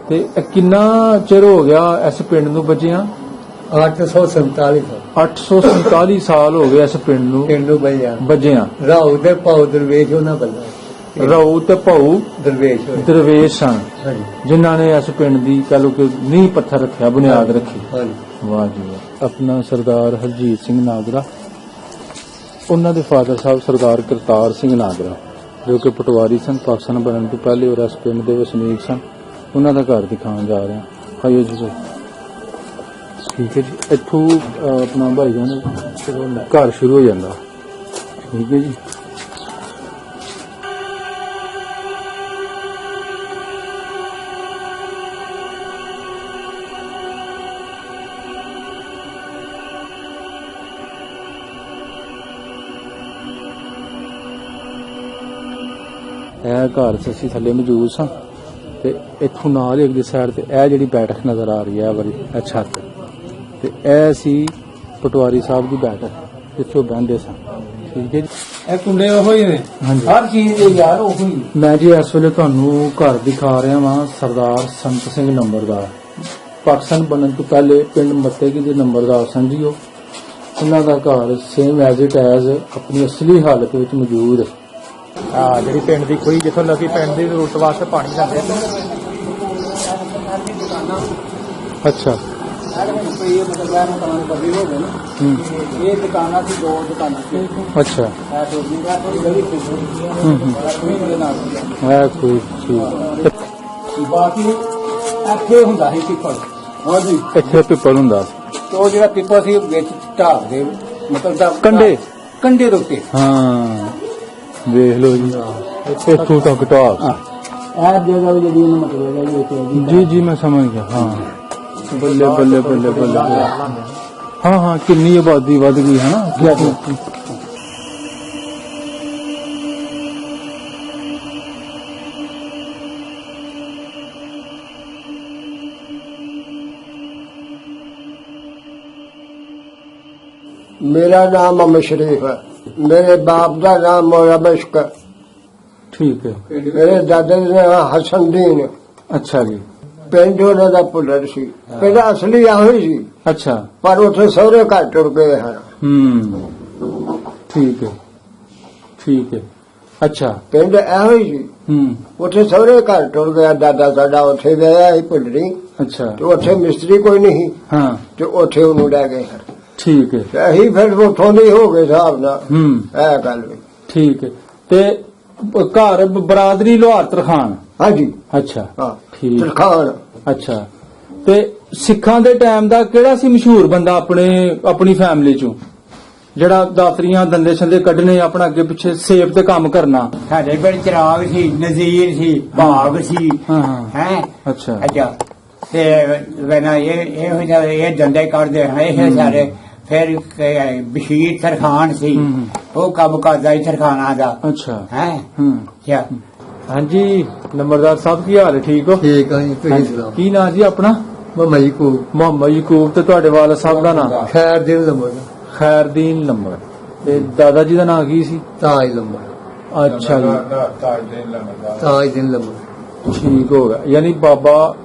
ਤੇ ਕਿੰਨਾ ਚਿਰ ਹੋ ਗਿਆ ਇਸ ਪਿੰਡ ਨੂੰ ਬਚਿਆ? 847 ਸਾਲ ਹੋ ਗਏ ਇਸ ਪਿੰਡ ਨੂੰ ਬਚਿਆ। ਰਾਉ ਤੇ ਭਾਉ ਦਰਵੇਸ਼ ਉਹਨਾਂ ਬੱਲਾ ਰਾਉ ਤੇ ਭਾਉ ਦਰਵੇਸ਼ ਸਨ ਜਿਨ੍ਹਾਂ ਨੇ ਇਸ ਪਿੰਡ ਦੀ ਕਹ ਲੋ ਕਿ ਨੀਂਹ ਪੱਥਰ ਰੱਖਿਆ, ਬੁਨਿਆਦ ਰੱਖੀ। ਵਾਹ ਜੀ ਵਾਹ। ਆਪਣਾ ਸਰਦਾਰ ਹਰਜੀਤ ਸਿੰਘ ਨਾਗਰਾ, ਉਹਨਾਂ ਦੇ ਫਾਦਰ ਸਾਹਿਬ ਸਰਦਾਰ ਕਰਤਾਰ ਸਿੰਘ ਨਾਗਰਾ ਜੋ ਕਿ ਪਟਵਾਰੀ ਸਨ, ਪਾਕਿਸਤਾਨ ਬਣਨ ਤੋਂ ਪਹਿਲੇ ਔਰ ਇਸ ਪਿੰਡ ਦੇ ਵਸਨੀਕ ਸਨ। ਉਹਨਾਂ ਦਾ ਘਰ ਦਿਖਾਉਣ ਜਾ ਰਹੇ ਹਾਂ। ਆਇਓ ਜੀ। ਠੀਕ ਹੈ ਜੀ, ਇੱਥੋਂ ਆਪਣਾ ਭਾਈ ਜਾਨ ਘਰ ਸ਼ੁਰੂ ਹੋ ਜਾਂਦਾ। ਠੀਕ ਹੈ ਜੀ। ਇਹ ਘਰ ਅਸੀਂ ਥੱਲੇ ਮੌਜੂਦ ਸਾਂ ਤੇ ਇੱਥੋਂ ਨਾਲ ਹੀ ਅਗਲੀ ਸਾਈਡ ਤੇ ਇਹ ਜਿਹੜੀ ਬੈਠਕ ਨਜ਼ਰ ਆ ਰਹੀ ਹੈ ਵਾਰੀ ਇਹ ਛੱਤ ਤੇ ਇਹ ਸੀ ਪਟਵਾਰੀ ਸਾਹਿਬ ਦੀ ਬੈਠਕ ਜਿੱਥੇ ਉਹ ਬਹਿੰਦੇ ਸਨ। ਠੀਕ ਹੈ ਜੀ। ਇਹ ਕੁੰਡੇ ਉਹ ਹੀ ਨੇ, ਹਰ ਚੀਜ਼ ਦੇ ਯਾਰ ਉਹ ਹੀ। ਮੈਂ ਜੀ ਇਸ ਵੇਲੇ ਤੁਹਾਨੂੰ ਘਰ ਦਿਖਾ ਰਿਹਾ ਵਾਂ ਸਰਦਾਰ ਸੰਤ ਸਿੰਘ ਨੰਬਰਦਾਰ, ਪਾਕਿਸਤਾਨ ਬਣਨ ਤੋਂ ਪਹਿਲੇ ਪਿੰਡ ਮੱਤੇਕੀ ਦੇ ਨੰਬਰਦਾਰ ਸਨ ਜੀ। ਉਹਨਾਂ ਦਾ ਘਰ ਸੇਮ ਐਜ਼ ਇਟ ਐਜ਼ ਆਪਣੀ ਅਸਲੀ ਹਾਲਤ ਵਿੱਚ ਮੌਜੂਦ ਹੈ। ਜਿਹੜੀ ਪਿੰਡ ਦੀ ਖੂਹੀ ਜਿੱਥੋਂ ਲੱਗੀ ਪਿੰਡ ਦੀ ਰੁੱਟ ਵਾਸਤੇ ਪਾਣੀ ਜਾਂਦੇ। ਅੱਛਾ ਇਹ ਦੁਕਾਨਾਂ ਸੀ, 2 ਦੁਕਾਨਾਂ ਸੀ। ਅੱਛਾ ਬਾਕੀ ਇੱਥੇ ਹੁੰਦਾ ਸੀ ਪਿੱਪਲ। ਹਾਂਜੀ, ਇੱਥੇ ਪਿੱਪਲ ਹੁੰਦਾ ਸੀ। ਤੇ ਉਹ ਜਿਹੜਾ ਪਿੱਪਲ ਸੀ ਵਿੱਚ ਢਾਬ ਦੇ ਮਤਲਬ ਕੰਡੇ ਦੇ ਉੱਤੇ। ਹਾਂ ਵੇਖ ਲਓ ਜੀ, ਇੱਥੋਂ ਤੱਕ ਢਾਬ। ਇਹ ਜਗ੍ਹਾ ਵੀ ਜਿਹੜੀ ਉਹਨੂੰ ਮਤਲਬ ਜੀ ਜੀ ਮੈਂ ਸਮਝ ਗਿਆ। ਹਾਂ ਬੱਲੇ ਬੱਲੇ ਬੱਲੇ ਬੱਲੇ। ਹਾਂ ਹਾਂ, ਕਿੰਨੀ ਆਬਾਦੀ ਵੱਧ ਗਈ ਹੈ ਨਾ। मेरा नाम मोहम्मद शरीफ है। मेरे बाप का नाम मौला मश्क। ठीक है। मेरे दादा का नाम हसनदीन। अच्छा जी। पिंड ਉਹਨਾਂ ਦਾ ਪੁੱਲਰ ਸੀ। ਪਹਿਲਾਂ ਅਸਲੀ ਆਹੋ ਹੀ ਸੀ। ਅੱਛਾ। ਪਰ ਉੱਥੇ ਸਹੁਰੇ ਘਰ ਟੁਰ ਗਏ ਹਨ। ਠੀਕ ਹੈ ਠੀਕ ਹੈ। ਅੱਛਾ। ਪਿੰਡ ਇਹੋ ਹੀ ਸੀ। ਉੱਥੇ ਸਹੁਰੇ ਘਰ ਟੁਰ ਗਿਆ ਦਾਦਾ ਸਾਡਾ, ਉੱਥੇ ਗਿਆ ਸੀ ਪੁੱਲਰੀ। ਅੱਛਾ। ਤੇ ਉੱਥੇ ਮਿਸਤਰੀ ਕੋਈ ਨਹੀਂ। ਹਾਂ। ਤੇ ਉੱਥੇ ਉਹਨੂੰ ਲੈ ਗਏ ਹਨ। ਠੀਕ ਹੈ। ਅਸੀਂ ਫਿਰ ਉੱਥੋਂ ਦੇ ਹੋ ਗਏ ਹਿਸਾਬ ਨਾਲ। ਇਹ ਗੱਲ ਵੀ ਠੀਕ ਹੈ। ਤੇ ਘਰ ਬਰਾਦਰੀ ਲੋਹਾਰ ਤਰਖਾਨ। ਹਾਂਜੀ। ਅੱਛਾ। ਹਾਂ ਠੀਕ। ਤਰਖਾਨ। ਅੱਛਾ। ਤੇ ਸਿੱਖਾਂ ਦੇ ਟਾਈਮ ਦਾ ਕਿਹੜਾ ਸੀ ਮਸ਼ਹੂਰ ਬੰਦਾ ਆਪਣੀ ਫੈਮਿਲੀ ਚੋਂ ਜਿਹੜਾ ਦਾਤਰੀਆਂ ਦੰਦੇ ਛੰਦੇ ਕੱਢਣੇ, ਆਪਣਾ ਅੱਗੇ ਪਿੱਛੇ ਸੇਬ ਤੇ ਕੰਮ ਕਰਨਾ? ਸਾਡੇ ਪਿੰਡ ਚਿਰਾਗ ਸੀ, ਨਜ਼ੀਰ ਸੀ, ਭਾਗ ਸੀ। ਹੈ ਅੱਛਾ ਅੱਛਾ। ਤੇ ਵੇਨਾ ਇਹ ਦੰਦੇ ਕੱਢਦੇ ਹਨ ਇਹ ਸਾਰੇ। ਫਿਰ ਬਸ਼ੀਰ ਤਰਖਾਨ ਸੀ, ਉਹ ਕੰਮ ਕਰਦਾ ਸੀ ਤਰਖਾਨਾਂ ਦਾ। ਅੱਛਾ। ਹੈ ਹਾਂਜੀ ਨੰਬਰਦਾਰ ਸਾਹਿਬ, ਕੀ ਹਾਲ ਹੈ? ਠੀਕ ਹੋ? ਠੀਕ ਹੈ ਜੀ, ਤੁਸੀਂ ਸੁਣਾਓ। ਕੀ ਨਾਂ ਜੀ ਆਪਣਾ? ਮੁਹੰਮਦ ਯਕੂਬ। ਮੁਹੰਮਦ ਯਕੂਬ। ਤੇ ਤੁਹਾਡੇ ਵਾਲਦ ਸਾਹਿਬ ਦਾ ਨਾਮ? ਖੈਰਦੀਨ ਲੰਬਰ। ਖੈਰਦੀਨ ਲੰਬਰ। ਤੇ ਦਾਦਾ ਜੀ ਦਾ ਨਾਮ ਕੀ ਸੀ? ਤਾਜ ਲੰਬਰ। ਅੱਛਾ ਜੀ। ਤਾਜਦੀਨ ਲੰਬਰ। ਠੀਕ ਹੋ ਗਿਆ। ਯਾਨੀ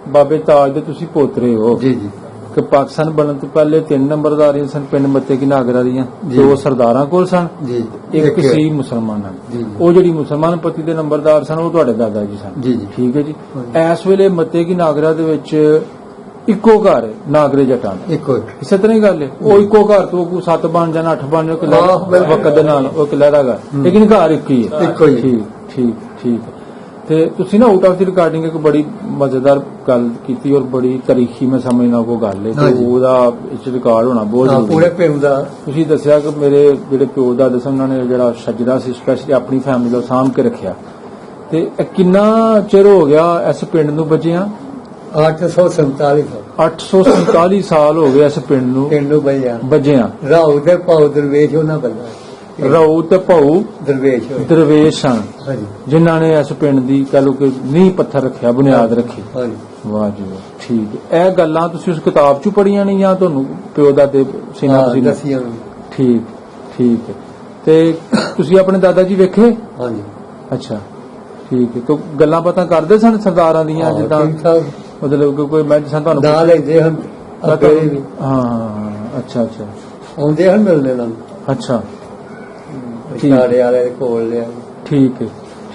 ਬਾਬੇ ਤਾਜ ਦੇ ਤੁਸੀਂ ਪੋਤਰੇ ਹੋ? ਜੀ ਜੀ। ਕਿ ਪਾਕਿਸਤਾਨ ਬਣਨ ਤੋਂ ਪਹਿਲੇ 3 ਨੰਬਰਦਾਰੀਆਂ ਸਨ ਪਿੰਡ ਮੱਤੇਕੀ ਨਾਗਰਾ ਦੀਆਂ। 2 ਸਰਦਾਰਾਂ ਕੋਲ ਸਨ, ਇੱਕ ਸੀ ਮੁਸਲਮਾਨਾਂ। ਉਹ ਜਿਹੜੀ ਮੁਸਲਮਾਨ ਪਤੀ ਦੇ ਨੰਬਰਦਾਰ ਸਨ ਉਹ ਤੁਹਾਡੇ ਦਾਦਾ ਜੀ ਸਨ। ਜੀ ਜੀ। ਠੀਕ ਹੈ ਜੀ। ਇਸ ਵੇਲੇ ਮੱਤੇਕੀ ਨਾਗਰਾ ਦੇ ਵਿੱਚ ਇੱਕੋ ਘਰ ਹੈ ਨਾਗਰੇ ਜੱਟਾਂ ਦਾ। ਇੱਕੋ ਇਸੇ ਤਰ੍ਹਾਂ ਹੀ ਗੱਲ ਹੈ। ਉਹ ਇੱਕੋ ਘਰ ਤੋਂ 7 ਬਣ ਜਾਣ 8 ਬਣ ਜਾਣ ਵਕਤ ਦੇ ਨਾਲ ਉਹ ਕਿਲਾ ਦਾ ਘਰ, ਲੇਕਿਨ ਘਰ ਇੱਕ ਹੀ ਹੈ। ਇੱਕੋ ਹੀ। ਠੀਕ ਠੀਕ ਠੀਕ। ਤੇ ਤੁਸੀਂ ਨਾ ਆਊਟ ਆਫ ਦੀ ਰਿਕਾਰਡਿੰਗ ਇੱਕ ਬੜੀ ਮਜ਼ੇਦਾਰ ਗੱਲ ਕੀਤੀ ਔਰ ਬੜੀ ਤਾਰੀਖੀ ਮੈਂ ਸਮਝਣਾ ਕੋ ਗੱਲ ਹੈ। ਤੇ ਉਹਦਾ ਇਸ ਰਿਕਾਰਡ ਹੋਣਾ ਬਹੁਤ ਜ਼ਰੂਰੀ ਹੈ। ਪੂਰੇ ਪਿੰਡ ਦਾ ਤੁਸੀਂ ਦੱਸਿਆ ਕਿ ਮੇਰੇ ਜਿਹੜੇ ਪਿਓ ਦਾਦੇ ਸਨ ਉਹਨਾਂ ਨੇ ਜਿਹੜਾ ਸ਼ਜਰਾ ਸੀ ਸਪੈਸ਼ਲੀ ਆਪਣੀ ਫੈਮਿਲੀ ਦਾ ਸਾਂਭ ਕੇ ਰੱਖਿਆ। ਤੇ ਕਿੰਨਾ ਚਿਰ ਹੋ ਗਿਆ ਇਸ ਪਿੰਡ ਨੂੰ ਬਚਿਆ? 847 ਸਾਲ ਹੋ ਗਏ ਇਸ ਪਿੰਡ ਨੂੰ ਬਚਿਆ। ਰਾਉ ਤੇ ਭਾਉ ਦਰਵੇਸ਼ ਉਹਨਾਂ ਬੱਲਾ ਰਾਉ ਤੇ ਭਾਉ ਦਰਵੇਸ਼ ਸਨ ਜਿਨ੍ਹਾਂ ਨੇ ਇਸ ਪਿੰਡ ਦੀ ਕਹ ਲੋ ਕਿ ਨੀਂਹ ਪੱਥਰ ਰੱਖਿਆ, ਬੁਨਿਆਦ ਰੱਖੀ। ਵਾਹ ਜੀ ਵਾਹ। ਠੀਕ ਹੈ। ਇਹ ਗੱਲਾਂ ਤੁਸੀਂ ਉਸ ਕਿਤਾਬ 'ਚ ਪੜ੍ਹੀਆਂ ਨਹੀਂ ਜਾਂ ਤੁਹਾਨੂੰ ਪਿਓ ਦਾਦੇ ਸੀਨਾ ਦੱਸੀਆਂ? ਠੀਕ ਠੀਕ ਹੈ। ਤੇ ਤੁਸੀਂ ਆਪਣੇ ਦਾਦਾ ਜੀ ਵੇਖੇ? ਹਾਂਜੀ। ਅੱਛਾ ਠੀਕ ਹੈ। ਤਾਂ ਗੱਲਾਂ ਬਾਤਾਂ ਕਰਦੇ ਸਨ ਸਰਦਾਰਾਂ ਦੀਆਂ ਜਿੱਦਾਂ? ਮਤਲਬ ਕਿ ਕੋਈ ਮੈਡੀਸਨ ਤੁਹਾਨੂੰ ਨਾ ਲੈਂਦੇ ਹਨ ਅੱਗੇ ਵੀ ਹਾਂ ਅੱਛਾ ਅੱਛਾ ਆਉਂਦੇ ਹਨ ਮਿਲਣੇ ਨਾਲ ਅੱਛਾ ਸਾਡੇ ਵਾਲੇ ਦੇ ਕੋਲ ਲਿਆ ਠੀਕ ਹੈ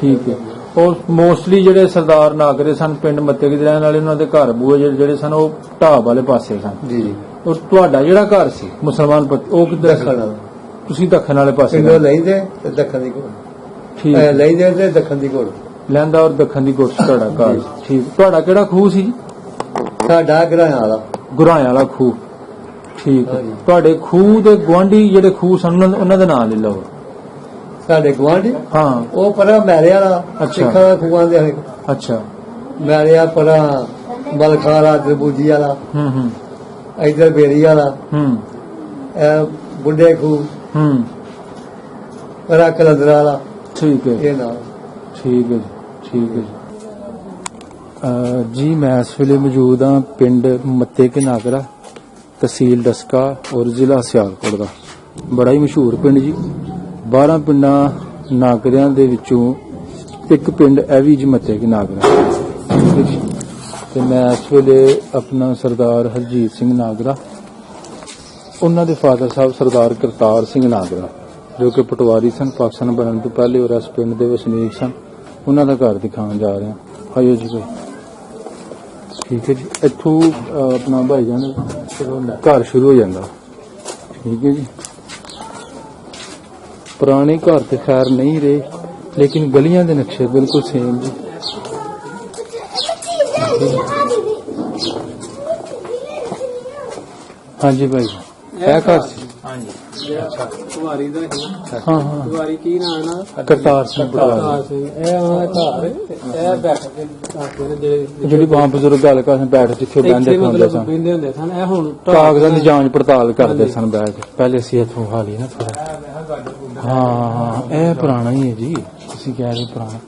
ਠੀਕ ਹੈ। ਔਰ ਮੋਸਟਲੀ ਜਿਹੜੇ ਸਰਦਾਰ ਨਾਗਰੇ ਸਨ ਪਿੰਡ ਮੱਤੇ ਦੇ ਰਹਿਣ ਵਾਲੇ ਉਹਨਾਂ ਦੇ ਘਰ ਬੂਹੇ ਜਿਹੜੇ ਸਨ ਉਹ ਢਾਬ ਵਾਲੇ ਪਾਸੇ ਸਨ ਜੀ। ਔਰ ਤੁਹਾਡਾ ਜਿਹੜਾ ਘਰ ਸੀ ਮੁਸਲਮਾਨ ਉਹ ਕਿੱਧਰ ਦੱਖਣ ਵਾਲਾ ਤੁਸੀਂ ਦੱਖਣ ਵਾਲੇ ਪਾਸੇ ਪਿੰਡੋਂ ਲੈਂਦੇ ਤੇ ਦੱਖਣ ਦੀ ਕੋਲ ਠੀਕ ਲੈਂਦੇ ਤੇ ਦੱਖਣ ਦੀ ਕੋਲ ਲੈਂਦਾ ਔਰ ਦੱਖਣ ਦੀ ਗੁੱਟ ਤੁਹਾਡਾ ਘਰ ਠੀਕ। ਤੁਹਾਡਾ ਕਿਹੜਾ ਖੂਹ ਸੀ? ਸਾਡਾ ਗਰਾਇਆ ਵਾਲਾ ਗੁਰਾਇਆ ਵਾਲਾ ਖੂਹ ਠੀਕ ਹੈ। ਹਾਂਜੀ। ਤੁਹਾਡੇ ਖੂਹ ਦੇ ਗੁਆਂਢੀ ਜਿਹੜੇ ਖੂਹ ਸਨ ਉਹਨਾਂ ਦੇ ਨਾਂ ਲੈ ਲਓ। ਸਾਡੇ ਗੁਆਂਢੀ ਹਾਂ ਉਹ ਪਰਾਂ ਮੈਰੇ ਵਾਲਾ ਅੱਛਾ। ਸਿੱਖਾਂ ਖੂਹਾਂ ਦੇ ਅੱਛਾ ਮੈਰੇ ਆ ਪਰਾਂ ਮਲਖਾ ਵਾਲਾ ਦਰਬੂਜੀ ਵਾਲਾ ਹੂੰ ਇਧਰ ਬੇਰੀ ਵਾਲਾ ਹੂੰ ਬੁੱਢੇ ਖੂਹ ਹੂੰ ਪਰਾਂ ਕਲੰਦਰ ਵਾਲਾ ਠੀਕ ਹੈ ਇਹ ਨਾਲ ਠੀਕ ਹੈ ਜੀ ਠੀਕ ਹੈ ਜੀ ਮੈਂ ਇਸ ਵੇਲੇ ਮੌਜੂਦ ਹਾਂ ਪਿੰਡ ਮੱਤੇ ਕੇ ਨਾਗਰਾ ਤਹਿਸੀਲ ਡਸਕਾ ਔਰ ਜ਼ਿਲ੍ਹਾ ਸਿਆਲਕੋਟ ਦਾ ਬੜਾ ਹੀ ਮਸ਼ਹੂਰ ਪਿੰਡ ਜੀ। 12 ਪਿੰਡਾਂ ਨਾਗਰਿਆਂ ਦੇ ਵਿੱਚੋਂ ਇੱਕ ਪਿੰਡ ਇਹ ਵੀ ਜੀ ਮੱਤੇ ਕੇ ਨਾਗਰਾ ਤੇ ਮੈਂ ਇਸ ਵੇਲੇ ਆਪਣਾ ਸਰਦਾਰ ਹਰਜੀਤ ਸਿੰਘ ਨਾਗਰਾ ਉਹਨਾਂ ਦੇ ਫਾਦਰ ਸਾਹਿਬ ਸਰਦਾਰ ਕਰਤਾਰ ਸਿੰਘ ਨਾਗਰਾ ਜੋ ਕਿ ਪਟਵਾਰੀ ਸਨ ਪਾਕਿਸਤਾਨ ਬਣਨ ਤੋਂ ਪਹਿਲੇ ਔਰ ਇਸ ਪਿੰਡ ਦੇ ਵਸਨੀਕ ਸਨ ਉਹਨਾਂ ਦਾ ਘਰ ਦਿਖਾਉਣ ਜਾ ਰਹੇ ਹਾਂ। ਆਇਓ ਜੀ ਠੀਕ ਹੈ ਜੀ। ਇੱਥੋਂ ਆਪਣਾ ਭਾਈ ਜਾਨ ਘਰ ਸ਼ੁਰੂ ਹੋ ਜਾਂਦਾ ਠੀਕ ਹੈ ਜੀ। ਪੁਰਾਣੇ ਘਰ ਤੇ ਖੈਰ ਨਹੀਂ ਰਹੇ ਲੇਕਿਨ ਗਲੀਆਂ ਦੇ ਨਕਸ਼ੇ ਬਿਲਕੁਲ ਸੇਮ ਜੀ। ਹਾਂਜੀ ਭਾਈ ਇਹ ਘਰ ਸੀ ਕੁਵਾਰੀ ਦਾ ਹਾਂ ਹਾਂ ਕੁਵਾਰੀ ਕੀ ਨਾਮ ਨਾ ਕਰਤਾਰ ਸਿੰਘ ਪਟਵਾਰੀ ਇਹ ਉਹਨਾਂ ਦਾ ਘਰ ਇਹ ਬੈਠ ਕੇ ਆਖਦੇ ਨੇ ਜਿਹੜੇ ਜਿਹੜੀ ਬਾਂ ਬਜ਼ੁਰਗ ਗੱਲ ਕਰਨ ਬੈਠ ਜਿੱਥੇ ਬਹਿੰਦੇ ਇੱਥੇ ਹੁੰਦੇ ਮਤਲਬ ਸਨ ਬਿੰਦੇ ਹੁੰਦੇ ਸਨ ਇਹ ਹੁਣ ਕਾਗਜ਼ਾਂ ਦੀ ਜਾਂਚ ਪੜਤਾਲ ਕਰਦੇ ਸਨ ਬੈਠ ਕੇ। ਪਹਿਲੇ ਅਸੀਂ ਇੱਥੋਂ ਹਾਲੀ ਨਾ ਥੋੜਾ ਹਾਂ ਇਹ ਪੁਰਾਣਾ ਹੀ ਹੈ ਜੀ ਤੁਸੀਂ ਕਹਿ ਰਹੇ ਪੁਰਾਣਾ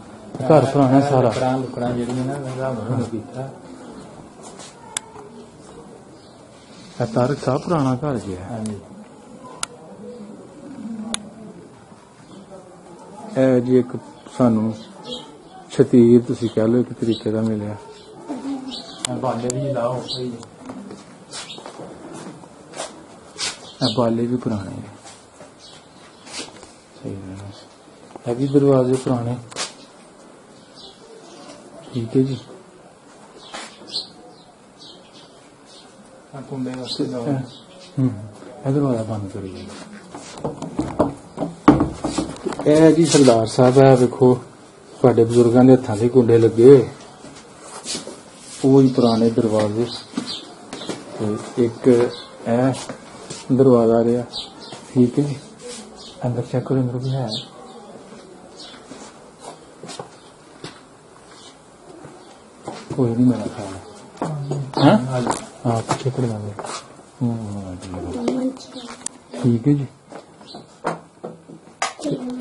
ਘਰ ਪੁਰਾਣਾ ਸਾਰਾ ਲੁਕੜਾਂ ਜਿਹੜੀਆਂ ਨਾ ਰਾਮ ਨੇ ਕੀਤਾ ਇਹ ਤਾਰਕ ਸਾਹਿਬ ਪੁਰਾਣਾ ਘਰ ਜੀ ਹੈ। ਹਾਂਜੀ ਇਹ ਜੀ ਇੱਕ ਸਾਨੂੰ ਛਤੀਰ ਤੁਸੀਂ ਕਹਿ ਲਓ ਇੱਕ ਤਰੀਕੇ ਦਾ ਮਿਲਿਆ। ਬਾਂਡੇ ਵੀ ਲਾਓ ਇਹ ਬਾਲੇ ਵੀ ਪੁਰਾਣੇ ਨੇ ਸਹੀ ਹੈ। ਇਹ ਵੀ ਦਰਵਾਜ਼ੇ ਪੁਰਾਣੇ ਠੀਕ ਹੈ ਜੀ। ਕੁੰਡੇ ਵਾਸਤੇ ਇਹ ਦਰਵਾਜ਼ਾ ਬੰਦ ਕਰੀਏ। ਇਹ ਜੀ ਸਰਦਾਰ ਸਾਹਿਬ ਹੈ ਵੇਖੋ ਤੁਹਾਡੇ ਬਜ਼ੁਰਗਾਂ ਦੇ ਹੱਥਾਂ 'ਤੇ ਕੁੰਡੇ ਲੱਗੇ ਉਹ ਹੀ ਪੁਰਾਣੇ ਦਰਵਾਜ਼ੇ ਤੇ ਇੱਕ ਇਹ ਦਰਵਾਜ਼ਾ ਰਿਹਾ ਠੀਕ ਹੈ ਜੀ। ਅੰਦਰ ਚੈੱਕ ਕਰੋ ਅੰਦਰ ਵੀ ਹੈ ਕੋਈ ਨਹੀਂ ਮੇਰਾ ਖਿਆਲ ਹੈ ਹਾਂ ਪਿੱਛੇ ਕਰ ਲਾਂਗੇ ਠੀਕ ਹੈ ਜੀ।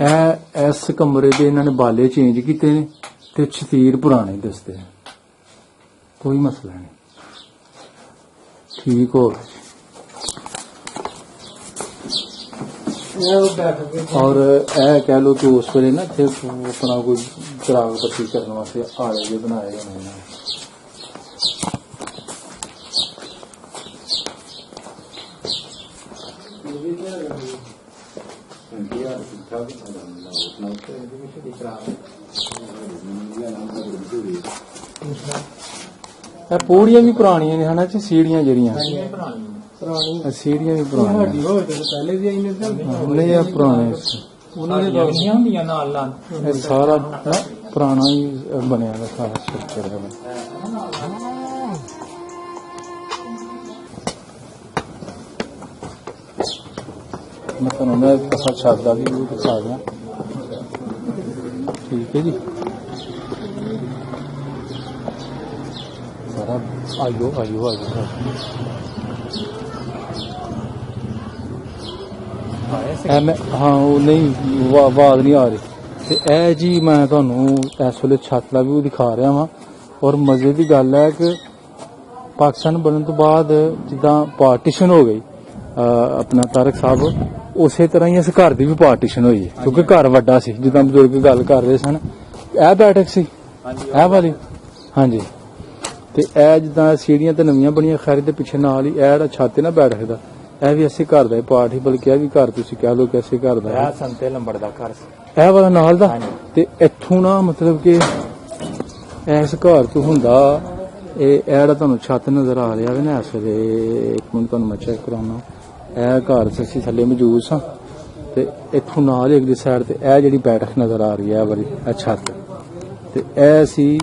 ਇਹ ਇਸ ਕਮਰੇ ਦੇ ਇਹਨਾਂ ਨੇ ਬਾਲੇ ਚੇਂਜ ਕੀਤੇ ਨੇ ਤੇ ਛਤੀਰ ਪੁਰਾਣੇ ਦਿਸਦੇ ਨੇ ਕੋਈ ਮਸਲਾ ਨਹੀਂ ਠੀਕ ਹੋ ਔਰ ਇਹ ਕਹਿ ਲੋ ਕਿ ਉਸ ਵੇਲੇ ਨਾ ਇੱਥੇ ਆਪਣਾ ਕੋਈ ਚਰਾਗ ਬੱਤੀ ਕਰਨ ਵਾਸਤੇ ਆਲੇ ਜਿਹੇ ਬਣਾਏ ਹੋਣੇ ਨੇ। ਇਹ ਪੌੜੀਆਂ ਵੀ ਪੁਰਾਣੀਆਂ ਨੇ ਹਨਾ ਜੀ ਸੀੜੀਆਂ ਜਿਹੜੀਆਂ ਪੁਰਾਣੀ ਸੀੜੀਆਂ ਵੀ ਪੁਰਾਣੀਆਂ ਸਾਡੀ ਹੋਰ ਤੇ ਪਹਿਲੇ ਦੀ ਆਈ ਨੇ ਨਹੀਂ ਇਹ ਪੁਰਾਣੇ ਉਹਨਾਂ ਦੇ ਲੱਗੀਆਂ ਹੁੰਦੀਆਂ ਨਾਲ ਨਾਲ ਇਹ ਸਾਰਾ ਨਾ ਪੁਰਾਣਾ ਹੀ ਬਣਿਆ ਦਾ ਸਾਰਾ ਸਟਰਕਚਰ ਹੈ। ਮੈਂ ਤੁਹਾਨੂੰ ਨਾ ਕਸਾ ਛੱਤ ਦਾ ਵੀ ਦਿਖਾ ਦਿਆਂ ਠੀਕ ਹੈ ਜੀ। ਸਾਰਾ ਆਇਓ ਆਇਓ ਆਇਓ ਹਾਂ ਉਹ ਨਹੀਂ ਆਵਾਜ਼ ਨਹੀਂ ਆ ਰਹੀ ਤੇ ਇਹ ਜੀ ਮੈਂ ਤੁਹਾਨੂੰ ਇਸ ਵੇਲੇ ਛੱਤ ਦਾ ਵੀ ਦਿਖਾ ਰਿਹਾ ਵਾਂ। ਔਰ ਮਜ਼ੇ ਦੀ ਗੱਲ ਹੈ ਕਿ ਪਾਕਿਸਤਾਨ ਬਣਨ ਤੋਂ ਬਾਅਦ ਜਿੱਦਾਂ ਪਾਰਟੀਸ਼ਨ ਹੋ ਗਈ ਆਪਣਾ ਤਾਰਕ ਸਾਹਿਬ ਉਸੇ ਤਰ੍ਹਾਂ ਹੀ ਇਸ ਘਰ ਦੀ ਵੀ ਪਾਰਟੀਸ਼ਨ ਹੋਈ ਹੈ ਕਿਉਂਕਿ ਘਰ ਵੱਡਾ ਸੀ ਜਿੱਦਾਂ ਬਜ਼ੁਰਗ ਗੱਲ ਕਰ ਰਹੇ ਸਨ। ਇਹ ਬੈਠਕ ਸੀ ਇਹ ਵਾਲੀ ਹਾਂਜੀ ਤੇ ਇਹ ਜਿੱਦਾਂ ਸੀੜੀਆਂ ਤੇ ਨਵੀਆਂ ਬਣੀਆਂ ਖੈਰ ਦੇ ਪਿੱਛੇ ਨਾਲ ਹੀ ਇਹ ਜਿਹੜਾ ਛੱਤ ਤੇ ਨਾ ਬੈਠ ਰੱਖਦਾ, ਇਹ ਵੀ ਅਸੀਂ ਘਰ ਦਾ ਹੀ ਪਾਰਟ ਹੀ, ਬਲਕਿ ਇਹ ਵੀ ਘਰ ਤੁਸੀਂ ਕਹਿ ਲਓ ਕਿ ਅਸੀਂ ਘਰ ਦਾ ਹੈ। ਸੰਤੇ ਲੰਬੜ ਦਾ ਘਰ ਇਹ ਵਾਲਾ ਨਾਲ ਦਾ ਤੇ ਇੱਥੋਂ ਨਾ ਮਤਲਬ ਕਿ ਇਸ ਘਰ ਤੋਂ ਹੁੰਦਾ ਇਹ ਜਿਹੜਾ ਤੁਹਾਨੂੰ ਛੱਤ ਨਜ਼ਰ ਆ ਰਿਹਾ ਹੈ ਨਾ ਇਸ ਵੇਲੇ, ਇੱਕ ਮਿੰਟ ਤੁਹਾਨੂੰ ਮੈਂ ਚੈੱਕ ਕਰਾਉਣਾ। ਇਹ ਘਰ 'ਚ ਅਸੀਂ ਥੱਲੇ ਮੌਜੂਦ ਸਾਂ ਤੇ ਇੱਥੋਂ ਨਾਲ ਹੀ ਅਗਲੀ ਸਾਈਡ ਤੇ ਇਹ ਜਿਹੜੀ ਬੈਠਕ ਨਜ਼ਰ ਆ ਰਹੀ ਹੈ ਇਹ ਵਾਲੀ, ਇਹ ਛੱਤ ਤੇ ਇਹ ਸੀ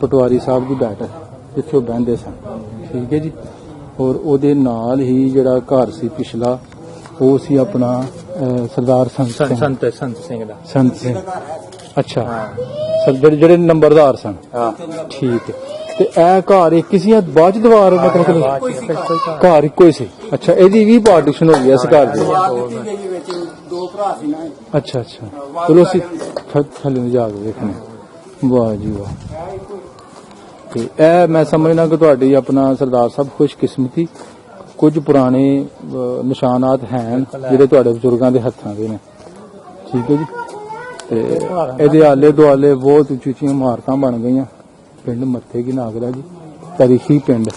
ਪਟਵਾਰੀ ਸਾਹਿਬ ਦੀ ਬੈਠਕ ਜਿੱਥੇ ਉਹ ਬਹਿੰਦੇ ਸਨ। ਠੀਕ ਹੈ ਜੀ। ਔਰ ਉਹਦੇ ਨਾਲ ਹੀ ਜਿਹੜਾ ਘਰ ਸੀ ਪਿਛਲਾ ਉਹ ਸੀ ਆਪਣਾ ਸਰਦਾਰ ਸੰਤ ਸਿੰਘ ਦਾ। ਸੰਤ ਸਿੰਘ, ਅੱਛਾ ਸਰਦਾਰ ਜਿਹੜੇ ਨੰਬਰਦਾਰ ਸਨ। ਠੀਕ ਹੈ। ਤੇ ਇਹ ਘਰ ਇੱਕ ਸੀ ਜਾਂ ਬਾਅਦ ਚ ਦੀਵਾਰ ਮਤਲਬ ਘਰ ਇੱਕੋ ਹੀ ਸੀ? ਅੱਛਾ, ਇਹਦੀ ਵੀ ਪਾਰਟੀਸ਼ਨ ਹੋ ਗਈ ਇਸ ਘਰ ਦੀ? ਦੋ ਭਰਾ ਸੀ ਨਾ। ਅੱਛਾ ਅੱਛਾ, ਚਲੋ ਅਸੀਂ ਥੱਲੇ ਨੂੰ ਜਾ ਕੇ ਵੇਖਣੇ। ਵਾਹ ਜੀ ਵਾਹ। ਤੇ ਇਹ ਮੈਂ ਸਮਝਦਾ ਕਿ ਤੁਹਾਡੀ ਆਪਣਾ ਸਰਦਾਰ ਸਾਹਿਬ ਖੁਸ਼ਕਿਸਮਤੀ, ਕੁਝ ਪੁਰਾਣੇ ਨਿਸ਼ਾਨਾਤ ਹਨ ਜਿਹੜੇ ਤੁਹਾਡੇ ਬਜ਼ੁਰਗਾਂ ਦੇ ਹੱਥਾਂ ਦੇ ਨੇ। ਠੀਕ ਹੈ ਜੀ। ਤੇ ਇਹਦੇ ਆਲੇ ਦੁਆਲੇ ਬਹੁਤ ਉੱਚੀ ਉੱਚੀਆਂ ਇਮਾਰਤਾਂ ਬਣ ਗਈਆਂ। ਪਿੰਡ ਮੱਥੇ ਕੀ ਨਾਗਰਾ ਜੀ, ਤਾਰੀਖੀ ਪਿੰਡ।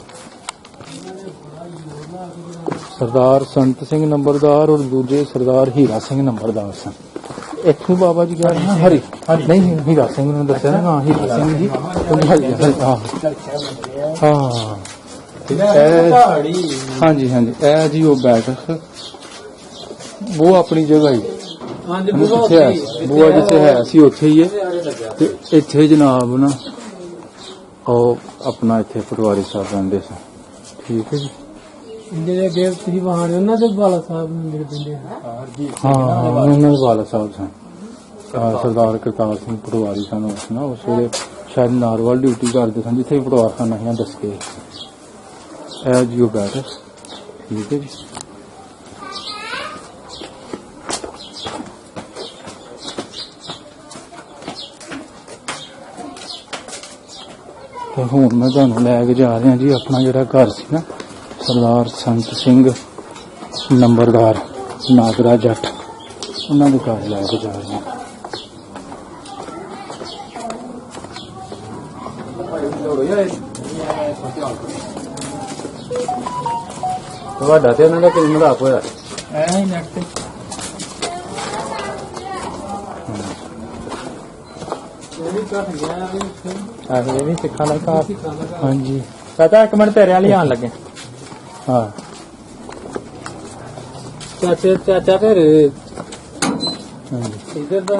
ਸਰਦਾਰ ਸੰਤ ਸਿੰਘ ਨੰਬਰਦਾਰ ਔਰ ਦੂਜੇ ਸਰਦਾਰ ਹੀਰਾ ਸਿੰਘ ਨੰਬਰਦਾਰ ਸਨ। ਇੱਥੋਂ ਬਾਬਾ ਜੀ ਕਹਿੰਦੇ ਨਾ ਹਰੀ ਨਹੀਂ ਹੀਰਾ ਸਿੰਘ ਨੂੰ ਦੱਸਿਆ ਨਾ, ਹਾਂ ਹੀਰਾ ਸਿੰਘ ਜੀ। ਹਾਂ ਹਾਂਜੀ ਹਾਂਜੀ, ਇਹ ਜੀ ਉਹ ਬੈਠਕ ਉਹ ਆਪਣੀ ਜਗ੍ਹਾ ਹੀ ਬੂਆ ਜਿੱਥੇ ਹੈ ਸੀ ਉੱਥੇ ਹੀ ਹੈ। ਤੇ ਇੱਥੇ ਜਨਾਬ ਨਾ ਉਹ ਆਪਣਾ ਇੱਥੇ ਪਟਵਾਰੀ ਸਾਹਿਬ ਰਹਿੰਦੇ ਸਨ। ਠੀਕ ਹੈ ਜੀ। ਜਿਹੜੇ ਅੱਗੇ ਤੁਸੀਂ ਵਾਹਣ ਉਹਨਾਂ ਦੇ ਬਾਲਾ ਸਾਹਿਬ ਨੂੰ ਜਿਹੜੇ ਪਿੰਡੇ ਹਾਂ ਉਹਨਾਂ ਦੇ ਵਾਲਾ ਸਾਹਿਬ ਸਨ। ਸਰਦਾਰ ਕਰਤਾਰ ਸਿੰਘ ਪਟਵਾਰੀ ਸਨ ਉਸ ਨਾ, ਉਸ ਵੇਲੇ ਸ਼ਾਇਦ ਨਾਰਵਾਲ ਡਿਊਟੀ ਕਰਦੇ ਸਨ ਜਿੱਥੇ ਪਟਵਾਰਖਾਨਾ ਸੀ ਦੱਸ ਕੇ। ਇਹ ਜੀ ਉਹ ਬੈਠਕ। ਠੀਕ ਹੈ ਜੀ। ਤੇ ਹੁਣ ਮੈਂ ਤੁਹਾਨੂੰ ਲੈ ਕੇ ਜਾ ਰਿਹਾ ਜੀ ਆਪਣਾ ਜਿਹੜਾ ਘਰ ਸੀ ਨਾ ਸਰਦਾਰ ਸੰਤ ਸਿੰਘ ਨੰਬਰਦਾਰ ਨਾਗਰਾ ਜੱਟ, ਉਹਨਾਂ ਦੇ ਘਰ ਲੈ ਕੇ ਜਾ ਰਹੇ ਹਾਂ। ਤੁਹਾਡਾ ਤੇ ਉਹਨਾਂ ਦਾ ਕੋਈ ਮਜ਼ਾਕ ਹੋਇਆ? ਐ ਨੈਟ ਤੇ ਇਹ ਵੀ ਸਿੱਖਾਂ ਦਾ ਘਰ। ਹਾਂਜੀ ਚਾਚਾ ਇੱਕ ਮਿੰਟ ਤੇਰੇ ਵਾਲੀ ਆਣ ਲੱਗੇ। ਹਾਂ ਚਾਚਾ ਫਿਰ ਹਾਂਜੀ। ਇਧਰ ਦਾ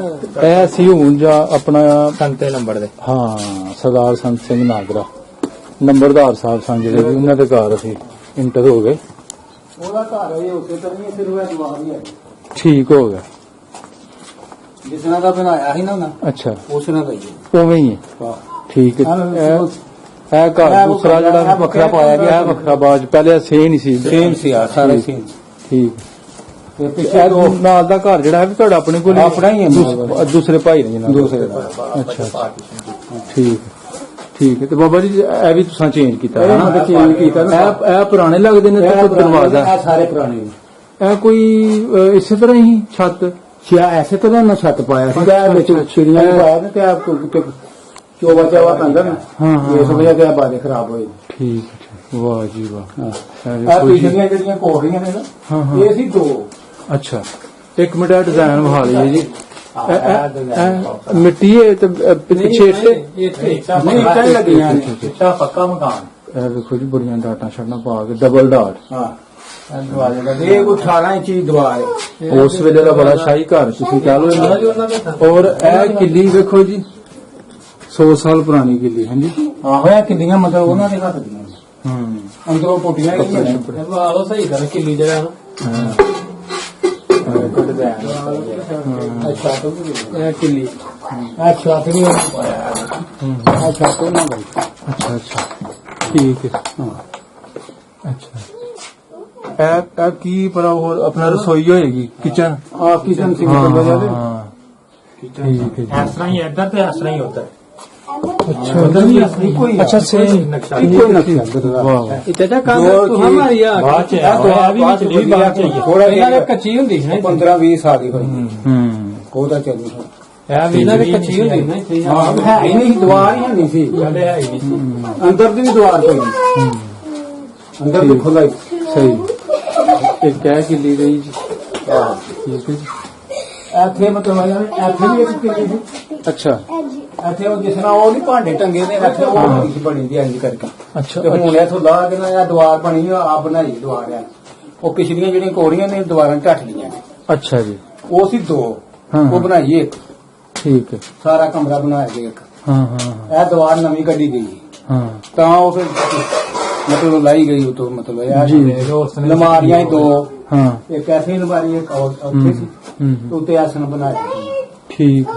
ਇਹ ਸੀ ਹੁਣ ਜਾਂ ਆਪਣਾ ਸੰਤੇ ਲੰਬੜ ਦੇ। ਹਾਂ ਸਰਦਾਰ ਸੰਤ ਸਿੰਘ ਨਾਗਰਾ ਨੰਬਰਦਾਰ ਸਾਹਿਬ ਸਨ ਜਿਹੜੇ ਵੀ, ਉਹਨਾਂ ਦੇ ਘਰ ਅਸੀਂ ਇੰਟਰ ਹੋ ਗਏ। ਉਹਦਾ ਘਰ ਹੈ ਉਸੇ ਤਰ੍ਹਾਂ ਹੀ ਸਿਰ ਹੋਇਆ ਜਵਾਬ ਹੀ ਹੈ। ਠੀਕ ਹੋ ਗਿਆ। ਜਿਸ ਤਰ੍ਹਾਂ ਦਾ ਬਣਾਇਆ ਸੀ ਨਾ ਉਹਨਾਂ, ਅੱਛਾ ਉਸ ਤਰ੍ਹਾਂ ਦਾ ਹੀ ਹੈ। ਉਵੇਂ ਹੀ ਹੈ। ਠੀਕ ਹੈ। ਇਹ ਘਰ ਦੂਸਰਾ ਜਿਹੜਾ ਵੱਖਰਾ ਪਾਇਆ ਗਿਆ, ਇਹ ਵੱਖਰਾ ਬਾਅਦ ਪਹਿਲੇ ਸੇਮ ਹੀ ਸੀ। ਸੇਮ ਸੀ ਆ ਸਾਰੇ ਸੇਮ। ਠੀਕ। ਤੇ ਪਿੱਛੇ ਨਾਲ ਦਾ ਘਰ ਜਿਹੜਾ ਹੈ ਵੀ ਤੁਹਾਡਾ ਆਪਣੇ ਕੋਲ ਆਪਣਾ ਹੀ ਹੈ। ਦੂਸਰੇ ਭਾਈ ਨੇ ਜਨਾਬ? ਦੂਸਰੇ ਦਾ। ਅੱਛਾ ਠੀਕ ਠੀਕ ਹੈ। ਤੇ ਬਾਬਾ ਜੀ ਇਹ ਵੀ ਤੁਸੀਂ ਚੇਂਜ ਕੀਤਾ ਹੈ ਨਾ? ਚੇਂਜ ਕੀਤਾ। ਇਹ ਪੁਰਾਣੇ ਲੱਗਦੇ ਨੇ ਤੇ ਦਰਵਾਜ਼ਾ ਇਹ ਸਾਰੇ ਪੁਰਾਣੇ ਨੇ। ਇਹ ਕੋਈ ਇਸੇ ਤਰ੍ਹਾਂ ਹੀ ਛੱਤ ਛਿਆ ਐਸੇ ਤਰ੍ਹਾਂ ਨਾ ਛੱਤ ਪਾਇਆ ਸੀ ਵਿੱਚ ਛਿੜੀਆਂ ਪਾਇਆ ਤੇ ਆਪ ਕੋਈ ਚੋਵਾ ਚਾਵਾ ਪੈਂਦਾ ਨਾ। ਹਾਂ ਇਸ ਵਜ੍ਹਾ ਤੇ ਬਾਦੇ ਖਰਾਬ ਹੋਏ। ਠੀਕ ਠੀਕ। ਵਾਹ ਜੀ ਵਾਹ। ਆ ਪਿਛਲੀਆਂ ਜਿਹੜੀਆਂ ਕੋਠੀਆਂ ਨੇ ਹਾਂ ਨਾ, ਇਹ ਸੀ ਦੋ। ਅੱਛਾ ਇੱਕ ਮਿੰਟ ਡਿਜ਼ਾਈਨ ਵਿਖਾ ਲਈਏ ਜੀ। ਮਿੱਟੀ ਹੈ ਤੇ ਪਿੱਛੇ ਨਹੀਂ ਇੱਟਾਂ ਲੱਗੀਆਂ ਨੇ। ਇੱਟਾਂ ਪੱਕਾ ਮਕਾਨ। ਇਹ ਵੇਖੋ ਜੀ ਬੜੀਆਂ ਡਾਟਾਂ ਛੱਡਣਾ ਪਾ ਕੇ ਡਬਲ ਡਾਟ। ਹਾਂ ਇਹ ਕੋਈ 18 ਇੰਚੀ ਦੀਵਾਰ ਹੈ। ਉਸ ਵੇਲੇ ਦਾ ਬੜਾ ਸ਼ਾਹੀ ਘਰ ਤੁਸੀਂ ਕਹਿ ਲਓ ਇਹਨੂੰ। ਔਰ ਇਹ ਕਿੱਲੀ ਵੇਖੋ ਜੀ 100 ਸਾਲ ਪੁਰਾਣੀ ਕਿੱਲੀ। ਹਾਂਜੀ ਆਹੋ ਇਹ ਕਿੰਨੀਆਂ ਮਤਲਬ ਉਹਨਾਂ ਦੇ ਹੱਥ ਦੀਆਂ ਅੰਦਰੋਂ ਪੁੱਟੀਆਂ ਆਹੋ ਸਹੀ ਕਰ ਕਿੱਲੀ ਜਿਹੜਾ ਹਾਂ ਇਹ ਕਿੱਲੀ ਅੱਛਾ ਤੇ ਅੱਛਾ ਤੇ ਨਾ ਬਈ। ਅੱਛਾ ਅੱਛਾ ਠੀਕ ਹੈ। ਅੱਛਾ ਇਹ ਕੀ ਪਰ ਹੋਰ ਆਪਣਾ ਰਸੋਈ ਹੋਏਗੀ ਕਿਚਨ? ਆ ਕਿਚਨ ਸੀ ਬਣ ਜਾਵੇ। ਠੀਕ ਹੈ ਜੀ। ਇਸ ਤਰ੍ਹਾਂ ਹੀ ਇੱਧਰ ਤੇ ਇਸ ਤਰ੍ਹਾਂ ਹੀ ਉੱਧਰ। ਅੱਛਾ ਉਧਰ ਵੀ ਅੱਛਾ ਸੇਮ ਨਕਸ਼ਾ ਵਾਹ ਚਾਚਾ ਕੰਮ ਤੂੰ ਹਮਾਰੀ ਆ ਬਾਅਦ ਚ ਆ ਵੀ ਵਿੱਚ ਵੀ ਬਾਅਦ ਚ ਹੀ ਹੈ। ਥੋੜਾ ਇਹਨਾਂ ਦਾ ਕੱਚੀ ਹੁੰਦੀ ਸੀ ਨਾ 15-20 ਸਾਲ ਦੀ ਹੋਈ। ਹੂੰ ਉਹਦਾ ਚੱਲੀ ਇਹ ਵੀ ਨਾ ਕੱਚੀ ਹੁੰਦੀ ਨਾ ਇੱਥੇ ਹਾਂ ਹੈ ਹੀ ਨਹੀਂ, ਦੀਵਾਰ ਹੀ ਨਹੀਂ ਸੀ, ਸਾਡੇ ਹੈ ਹੀ ਨਹੀਂ ਸੀ। ਅੰਦਰ ਦੀ ਵੀ ਦੀਵਾਰ ਕੋਈ ਨਹੀਂ, ਅੰਦਰ ਦੀ ਖੁੱਲਾ ਹੀ। ਸਹੀ ਇਹ ਕਹਿ ਕਿੱਲੀ ਗਈ ਜੀ। ਠੀਕ ਹੈ ਜੀ। ਇੱਥੇ ਮਤਲਬ ਇੱਥੇ ਵੀ ਇੱਕ ਕਿੱਲੀ ਸੀ। ਅੱਛਾ ਇੱਥੇ ਉਹ ਜਿਸ ਤਰ੍ਹਾਂ ਉਹ ਨਹੀਂ ਭਾਂਡੇ ਟੰਗੇ ਨੇ, ਇੱਥੇ ਉਹ ਨਹੀਂ ਸੀ ਬਣੀ ਦੀ ਇੰਜ ਕਰਕੇ। ਅੱਛਾ ਤੇ ਹੁਣ ਇੱਥੋਂ ਲਾ ਕੇ ਨਾ ਇਹ ਦੀਵਾਰ ਬਣੀ ਆ ਬਣਾਈ ਦੀਵਾਰ ਆ। ਉਹ ਪਿਛਲੀਆਂ ਜਿਹੜੀਆਂ ਕੋੜੀਆਂ ਨੇ ਦੀਵਾਰਾਂ ਢੱਟ ਲੀਆਂ ਨੇ। ਅੱਛਾ ਜੀ। ਉਹ ਸੀ 2, ਹਾਂ, ਉਹ ਬਣਾਈ ਇੱਕ, ਠੀਕ ਹੈ। ਸਾਰਾ ਕਮਰਾ ਬਣਾਇਆ ਗਿਆ ਇੱਕ। ਹਾਂ ਹਾਂ ਇਹ ਦੀਵਾਰ ਨਵੀਂ ਕੱਢੀ ਗਈ ਹਾਂ ਤਾਂ ਉਹ ਫਿਰ ਮਤਲਬ ਲਾਈ ਗਈ ਉਤੋਂ, ਮਤਲਬ ਜੀ। ਇਹ ਲਮਾਰੀਆਂ 2, ਹਾਂ ਇੱਕ ਐਸੀ ਲਮਾਰੀ ਇੱਕ ਉੱਥੇ ਸੀ, ਉੱਤੇ ਆਸਣ ਬਣਾਇਆ ਸੀ। ਠੀਕ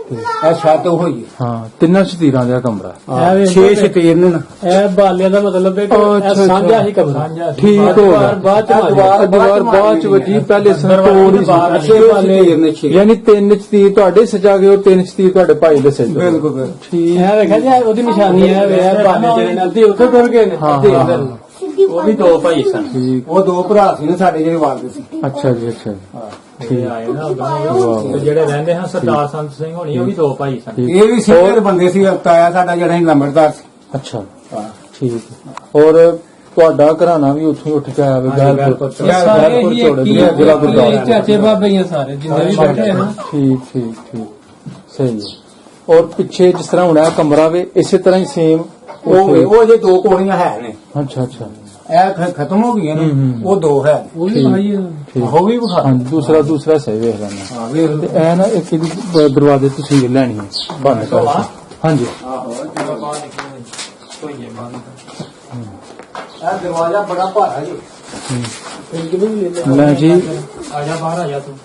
ਤੇ ਇਹ ਛੱਤ ਉਹ ਹੋਈ ਹਾਂ 3 ਸ਼ਤੀਰਾਂ ਦਾ ਕਮਰਾ। ਹੈ 6 ਸ਼ਤੀਰ ਨੇ ਨਾ। ਇਹ ਬਾਲਿਆਂ ਦਾ ਮਤਲਬ ਹੈ ਕਿ ਅੱਛਾ, ਇਹ ਸਾਂਝਾ ਹੀ ਕਮਰਾ। ਠੀਕ ਹੋ ਗਿਆ। ਬਾਅਦ ਚ ਦੀਵਾਰ ਬਾਅਦ ਚ ਵੱਜੀ, ਪਹਿਲੇ ਸੰਤੋੜ ਛੇ ਸ਼ਤੀਰ ਨੇ, 6। ਯਾਨੀ 3 ਸ਼ਤੀਰ ਤੁਹਾਡੇ ਸਜਾ ਗਏ, 3 ਸ਼ਤੀਰ ਤੁਹਾਡੇ ਭਾਈ ਦੇ ਸਜਾ। ਬਿਲਕੁਲ ਠੀਕ। ਇਹ ਵੇਖਿਆ ਜੀ ਉਹਦੀ ਨਿਸ਼ਾਨੀ ਹੈ ਵੇ ਬਾਲੇ ਜਿਹੜੇ ਨੇ ਅੱਧੇ ਉੱਥੇ ਤੁਰ ਗਏ ਨੇ, ਹਾਂ, ਅੱਧੇ ਹਾਂ, ਇੱਧਰ। ਉਹ ਵੀ 2 ਭਾਈ ਸਨ। ਠੀਕ। ਉਹ 2 ਭਰਾ ਸੀ ਨਾ ਸਾਡੇ ਜਿਹੜੇ ਵਾਲਦ ਸੀ। ਅੱਛਾ ਜੀ, ਅੱਛਾ ਜੀ। ਠੀਕ ਆਏ ਨਾ ਉਦੋਂ ਤੇ ਜਿਹੜੇ ਰਹਿੰਦੇ ਹਨ ਸਰਦਾਰ ਸੰਤ ਸਿੰਘ ਹੋਣੀ, ਉਹ ਵੀ 2 ਭਾਈ ਸਨ। ਠੀਕ। ਇਹ ਵੀ ਸਿੰਗਰ ਬੰਦੇ ਸੀ, ਤਾਇਆ ਸਾਡਾ ਜਿਹੜਾ ਸੀ ਲੰਬੜਦਾਰ ਸੀ। ਅੱਛਾ ਠੀਕ। ਔਰ ਤੁਹਾਡਾ ਘਰਾਣਾ ਵੀ ਉੱਥੋਂ ਹੀ ਉੱਠ ਕੇ ਆਇਆ ਵੇ ਗੈਲਪੁਰ ਸਾਰੇ ਹੀ ਇੱਕ ਹੀ ਆ, ਜ਼ਿਲ੍ਹਾ ਗੁਰਦਾਸਪੁਰ। ਚਾਚੇ ਬਾਬੇ ਹੀ ਆ ਸਾਰੇ ਜਿੰਨੇ ਵੀ ਬੈਠੇ ਹਨ। ਠੀਕ ਠੀਕ ਠੀਕ ਸਹੀ ਹੈ। ਔਰ ਪਿੱਛੇ ਜਿਸ ਤਰ੍ਹਾਂ ਹੁਣ ਇਹ ਕਮਰਾ ਵੇ, ਇਸੇ ਤਰ੍ਹਾਂ ਹੀ ਸੇਮ ਉਹ ਜੇ 2 ਕੋੜੀਆਂ ਹੈ ਨੇ, ਅੱਛਾ ਅੱਛਾ ਇਹ ਖਤਮ ਹੋ ਗਈਆਂ ਨੇ, ਉਹ 2 ਹੈ। ਉਹ ਵੀ ਭਾਈ ਠੀਕ। ਉਹ ਵੀ ਵਿਖਾ। ਹਾਂ ਦੂਸਰਾ ਸਹੀ ਵੇਖ ਲੈਣਾ। ਹਾਂ ਵੇਖ ਤੇ ਇਹ ਨਾ ਇੱਕ ਇਹਦੀ ਦਰਵਾਜ਼ੇ ਤਸਵੀਰ ਲੈਣੀ ਹੈ ਬੰਦ ਕਰਕੇ। ਹਾਂਜੀ ਇਹ ਦਰਵਾਜ਼ਾ ਬੜਾ ਭਾਰਾ ਜੀ। ਮੈਂ ਜੀ ਆ ਜਾ ਬਾਹਰ ਆ ਜਾ ਤੂੰ।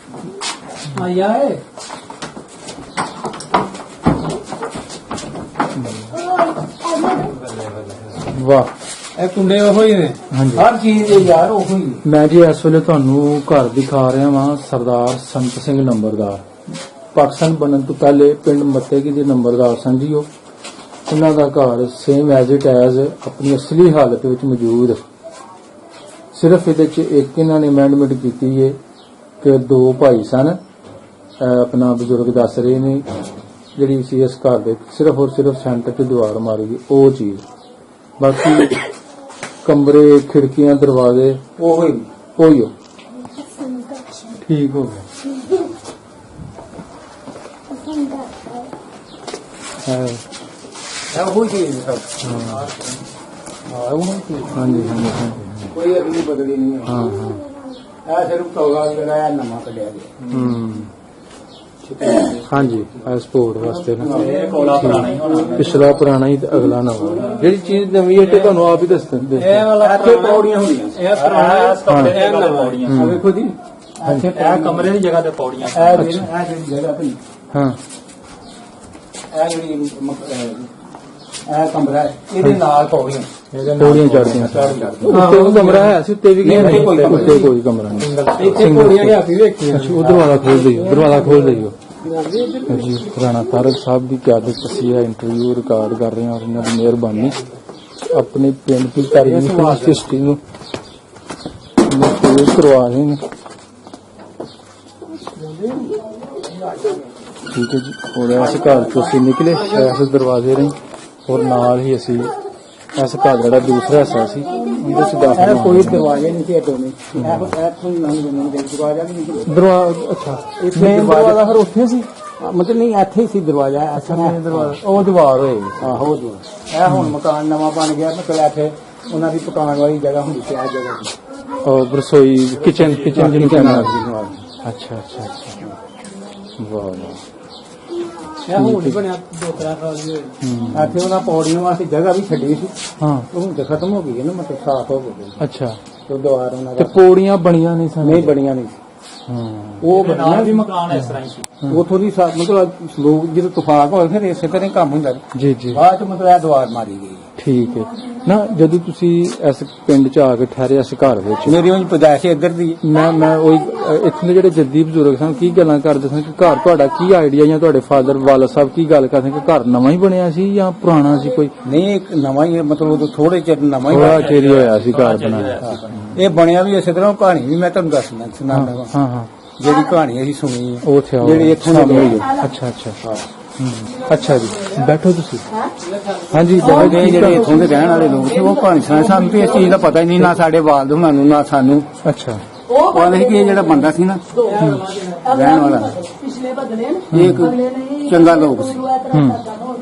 ਆਇਆ ਏ ਵਾਹ। ਇਹ ਕੁੰਡੇ ਉਹ ਹੀ ਨੇ। ਹਾਂਜੀ ਹਰ ਚੀਜ਼ ਦੇ ਯਾਰ ਉਹ ਹੀ ਹੈ। ਮੈਂ ਜੀ ਇਸ ਵੇਲੇ ਤੁਹਾਨੂੰ ਘਰ ਦਿਖਾ ਰਿਹਾ ਵਾਂ ਸਰਦਾਰ ਸੰਤ ਸਿੰਘ ਨੰਬਰਦਾਰ। ਪਾਕਿਸਤਾਨ ਬਣਨ ਤੋਂ ਪਹਿਲੇ ਪਿੰਡ ਮੱਤੇਗੀ ਦੇ ਨੰਬਰਦਾਰ ਸਨ ਜੀ ਉਹ। ਉਹਨਾਂ ਦਾ ਘਰ ਸੇਮ ਐਜ਼ ਇਟ ਐਜ਼ ਆਪਣੀ ਅਸਲੀ ਹਾਲਤ ਵਿੱਚ ਮੌਜੂਦ ਹੈ। ਸਿਰਫ ਇਹਦੇ ਚ ਇੱਕ ਇਹਨਾਂ ਨੇ ਅਮੈਂਡਮੈਂਟ ਕੀਤੀ ਹੈ ਕਿ 2 ਭਾਈ ਸਨ। ਆਪਣਾ ਬਜ਼ੁਰਗ ਦੱਸ ਰਹੇ ਨੇ ਜਿਹੜੀ ਸੀ ਇਸ ਘਰ ਦੇ ਸਿਰਫ ਔਰ ਸਿਰਫ ਸੈਂਟਰ ਤੇ ਦੀਵਾਰ ਮਾਰੀ ਗਈ ਉਹ ਚੀਜ਼। ਬਾਕੀ ਕਮਰੇ, ਖਿੜਕੀਆਂ, ਦਰਵਾਜ਼ੇ ਉਹ ਹੀ ਉਹੀ ਠੀਕ ਹੋ ਗਿਆ। ਉਹ ਚੀਜ਼ ਸਭ। ਹਾਂਜੀ। ਕੋਈ ਅਗਲੀ ਬਦਲੀ ਨਹੀਂ ਹੈ। ਹਾਂ ਇਹ ਸਿਰਫ ਤੋਗਾ ਜਿਹੜਾ ਇਹ ਨਵਾਂ ਕੱਢਿਆ ਗਿਆ। ਹਾਂਜੀ ਸਪੋਰਟ ਵਾਸਤੇ ਨਾ। ਇਹ ਕੋਲਾ ਪੁਰਾਣਾ ਹੀ ਹੋਣਾ। ਪਿਛਲਾ ਪੁਰਾਣਾ ਹੀ ਤੇ ਅਗਲਾ ਨਵਾਂ। ਜਿਹੜੀ ਚੀਜ਼ ਨਵੀਂ ਹੈ ਤੇ ਤੁਹਾਨੂੰ ਆਪ ਹੀ ਦੱਸ ਦਿੰਦੇ। ਇਹ ਵਾਲਾ ਇੱਥੇ ਪੌੜੀਆਂ ਹੁੰਦੀਆਂ। ਇਹ ਪੁਰਾਣਾ ਕਮਰੇ ਦੀ ਜਗ੍ਹਾ ਤੇ ਪੌੜੀਆਂ। ਆ ਵੇਖੋ ਜੀ, ਇੱਥੇ ਇਹ ਕਮਰੇ ਦੀ ਜਗ੍ਹਾ ਤੇ ਪੌੜੀਆਂ। ਇਹ ਜਿਹੜੀ ਜਗ੍ਹਾ ਪਈ, ਹਾਂ ਇਹ ਜਿਹੜੀ ਇਹ ਕਮਰਾ ਹੈ, ਇਹਦੇ ਨਾਲ ਪੌੜੀਆਂ। ਪੌੜੀਆਂ ਚੜਦੀਆਂ ਉੱਤੇ ਉਹ ਕਮਰਾ ਹੈ ਸੀ, ਉੱਤੇ ਵੀ ਗਿਆ ਨਹੀਂ, ਉੱਤੇ ਕੋਈ ਕਮਰਾ ਨਹੀਂ। ਇੱਥੇ ਪੌੜੀਆਂ ਲਿਆ ਕੇ ਵੇਖੀਆਂ। ਅੱਛਾ ਉਹ ਦਰਵਾਜ਼ਾ ਖੋਲ ਦਿਓ ਜੀ। ਰਾਣਾ ਤਾਰਕ ਸਾਹਿਬ ਦੀ ਕਿਆਦਤ ਅਸੀਂ ਇਹ ਇੰਟਰਵਿਊ ਰਿਕਾਰਡ ਕਰ ਰਹੇ ਹਾਂ ਔਰ ਇਹਨਾਂ ਦੀ ਮਿਹਰਬਾਨੀ ਆਪਣੇ ਪਿੰਡ ਦੀ ਤਾਰੀਖ ਹਿਸਟਰੀ ਨੂੰ ਕਰਵਾ ਰਹੇ ਨੇ। ਠੀਕ ਹੈ ਜੀ। ਔਰ ਇਸ ਘਰ ਤੋਂ ਅਸੀਂ ਨਿਕਲੇ ਇਸ ਦਰਵਾਜ਼ੇ ਰਾਹੀਂ ਔਰ ਨਾਲ ਹੀ ਅਸੀਂ ਇਸ ਘਰ ਜਿਹੜਾ ਦੂਸਰਾ ਹਿੱਸਾ ਸੀ ਉਹਦੇ ਚ ਦਾਖਲ ਇਹ ਹੋਏ। ਕੋਈ ਦਰਵਾਜ਼ੇ ਨਹੀਂ ਸੀ ਅੱਡੋ ਨੇ। ਇੱਥੋਂ ਹੀ ਲੰਘ ਜਾਂਦੇ ਨੇ, ਦਰਵਾਜ਼ਾ ਵੀ ਨਹੀਂ ਸੀ। ਦਰਵਾਜ਼ਾ ਅੱਛਾ ਇੱਥੇ ਦਰਵਾਜ਼ਾ ਫਿਰ ਉੱਥੇ ਸੀ। ਮਤਲਬ ਨਹੀਂ, ਇੱਥੇ ਹੀ ਸੀ ਦਰਵਾਜ਼ਾ। ਉਹ ਦੀਵਾਰ ਹੋਏ ਆਹੋ ਜੀ। ਇਹ ਹੁਣ ਮਕਾਨ ਨਵਾਂ ਬਣ ਗਿਆ, ਮਤਲਬ ਇੱਥੇ ਉਹਨਾਂ ਦੀ ਪਕਾਉਣ ਵਾਲੀ ਜਗ੍ਹਾ ਹੁੰਦੀ ਸੀ। ਆ ਜਗ੍ਹਾ ਸੀ ਔਰ ਰਸੋਈ ਕਿਚਨ ਜਿਹਨੂੰ ਕਹਿੰਦੇ ਆ। ਅੱਛਾ ਵਾਹ ਇਹ ਹੁਣ ਬਣਿਆ 2-3 ਸਾਲ ਦੀ ਹੋਈ। ਇੱਥੇ ਉਹਨਾਂ ਪੌੜੀਆਂ ਵਾਸਤੇ ਜਗ੍ਹਾ ਵੀ ਛੱਡੀ ਸੀ, ਹਾਂ ਉਹ ਹੁਣ ਤਾਂ ਖਤਮ ਹੋ ਗਈ ਹੈ ਨਾ, ਮਤਲਬ ਸਾਫ਼ ਹੋ ਗਈ। ਅੱਛਾ ਤੇ ਦੁਆਰ ਉਹਨਾਂ ਤੇ ਦਾ ਪੌੜੀਆਂ ਬਣੀਆਂ ਨਹੀਂ ਸਨ। ਨਹੀਂ ਬਣੀਆਂ ਨਹੀਂ। ਹਾਂ ਉਹ ਨਾਲ ਬਣੀਆਂ ਵੀ ਮਕਾਨ ਇਸ ਤਰ੍ਹਾਂ ਹੀ ਸੀ। ਉਥੋਂ ਦੀ ਮਤਲਬ ਲੋਕ ਜਦੋਂ ਤੁਫਾਕ ਹੋਏ ਫਿਰ ਇਸੇ ਤਰ੍ਹਾਂ ਹੀ ਕੰਮ ਹੁੰਦਾ। ਜੀ ਜੀ ਬਾਅਦ ਚ ਮਤਲਬ ਇਹ ਦੁਆਰ ਮਾਰੀ ਗਈ। ਠੀਕ ਹੈ ਨਾ। ਜਦੋਂ ਤੁਸੀਂ ਇਸ ਪਿੰਡ ਚ ਆ ਕੇ ਠਹਿਰੇ ਇਸ ਘਰ ਵਿੱਚ ਮੇਰੀ ਉਹ ਪੈਦਾਇਸ਼ ਇੱਧਰ ਦੀ। ਮੈਂ ਉਹੀ ਇੱਥੋਂ ਦੇ ਜਿਹੜੇ ਜੱਦੀ ਬਜ਼ੁਰਗ ਸਨ ਕੀ ਗੱਲਾਂ ਕਰਦੇ ਸਨ ਕਿ ਘਰ ਤੁਹਾਡਾ ਕੀ ਆਈਡੀਆ ਜਾਂ ਤੁਹਾਡੇ ਫਾਦਰ ਵਾਲਾ ਸਾਹਿਬ ਕੀ ਗੱਲ ਕਰਦੇ ਕਿ ਘਰ ਨਵਾਂ ਹੀ ਬਣਿਆ ਸੀ ਜਾਂ ਪੁਰਾਣਾ ਸੀ ਕੋਈ? ਨਹੀਂ, ਇੱਕ ਨਵਾਂ ਹੀ ਹੈ, ਮਤਲਬ ਉਦੋਂ ਥੋੜੇ ਚਿਰ ਨਵਾਂ ਹੀ ਥੋੜਾ ਬਣਿਆ। ਚਿਰ ਹੀ ਹੋਇਆ ਸੀ ਘਰ ਬਣਾਇਆ। ਇਹ ਬਣਿਆ ਵੀ ਇਸੇ ਤਰ੍ਹਾਂ, ਕਹਾਣੀ ਵੀ ਮੈਂ ਤੁਹਾਨੂੰ ਦੱਸਣਾ ਸੁਣਾਉਂਦਾ। ਹਾਂ ਹਾਂ ਜਿਹੜੀ ਕਹਾਣੀ ਅਸੀਂ ਸੁਣੀ ਹੈ ਉਹ ਇੱਥੇ ਆਓ ਜਿਹੜੀ ਇੱਥੋਂ ਦੀ ਸਾਹਮਣੇ ਹੋਈ ਹੋਈ ਹੈ। ਹੈ। ਅੱਛਾ ਅੱਛਾ ਅੱਛਾ ਜੀ ਬੈਠੋ ਤੁਸੀਂ ਹਾਂਜੀ ਉਹ ਬਾਬਾ ਜਿਹੜੇ ਜੀ ਜਿਹੜੇ ਇੱਥੋਂ ਦੇ ਰਹਿਣ ਵਾਲੇ ਲੋਕ ਸੀ ਉਹ ਕਹਾਣੀ ਸੁਣਾਏ ਸਾਨੂੰ ਤੇ ਇਸ ਚੀਜ਼ ਦਾ ਪਤਾ ਹੀ ਨਹੀਂ ਨਾ ਸਾਡੇ ਵਾਲਦ ਉਹਨਾਂ ਨੂੰ ਨਾ ਸਾਨੂੰ। ਅੱਛਾ ਉਹ ਆਂਦੇ ਕਿ ਇਹ ਜਿਹੜਾ ਬੰਦਾ ਸੀ ਨਾ ਰਹਿਣ ਵਾਲਾ ਇਹ ਇੱਕ ਚੰਗਾ ਲੋਕ ਸੀ।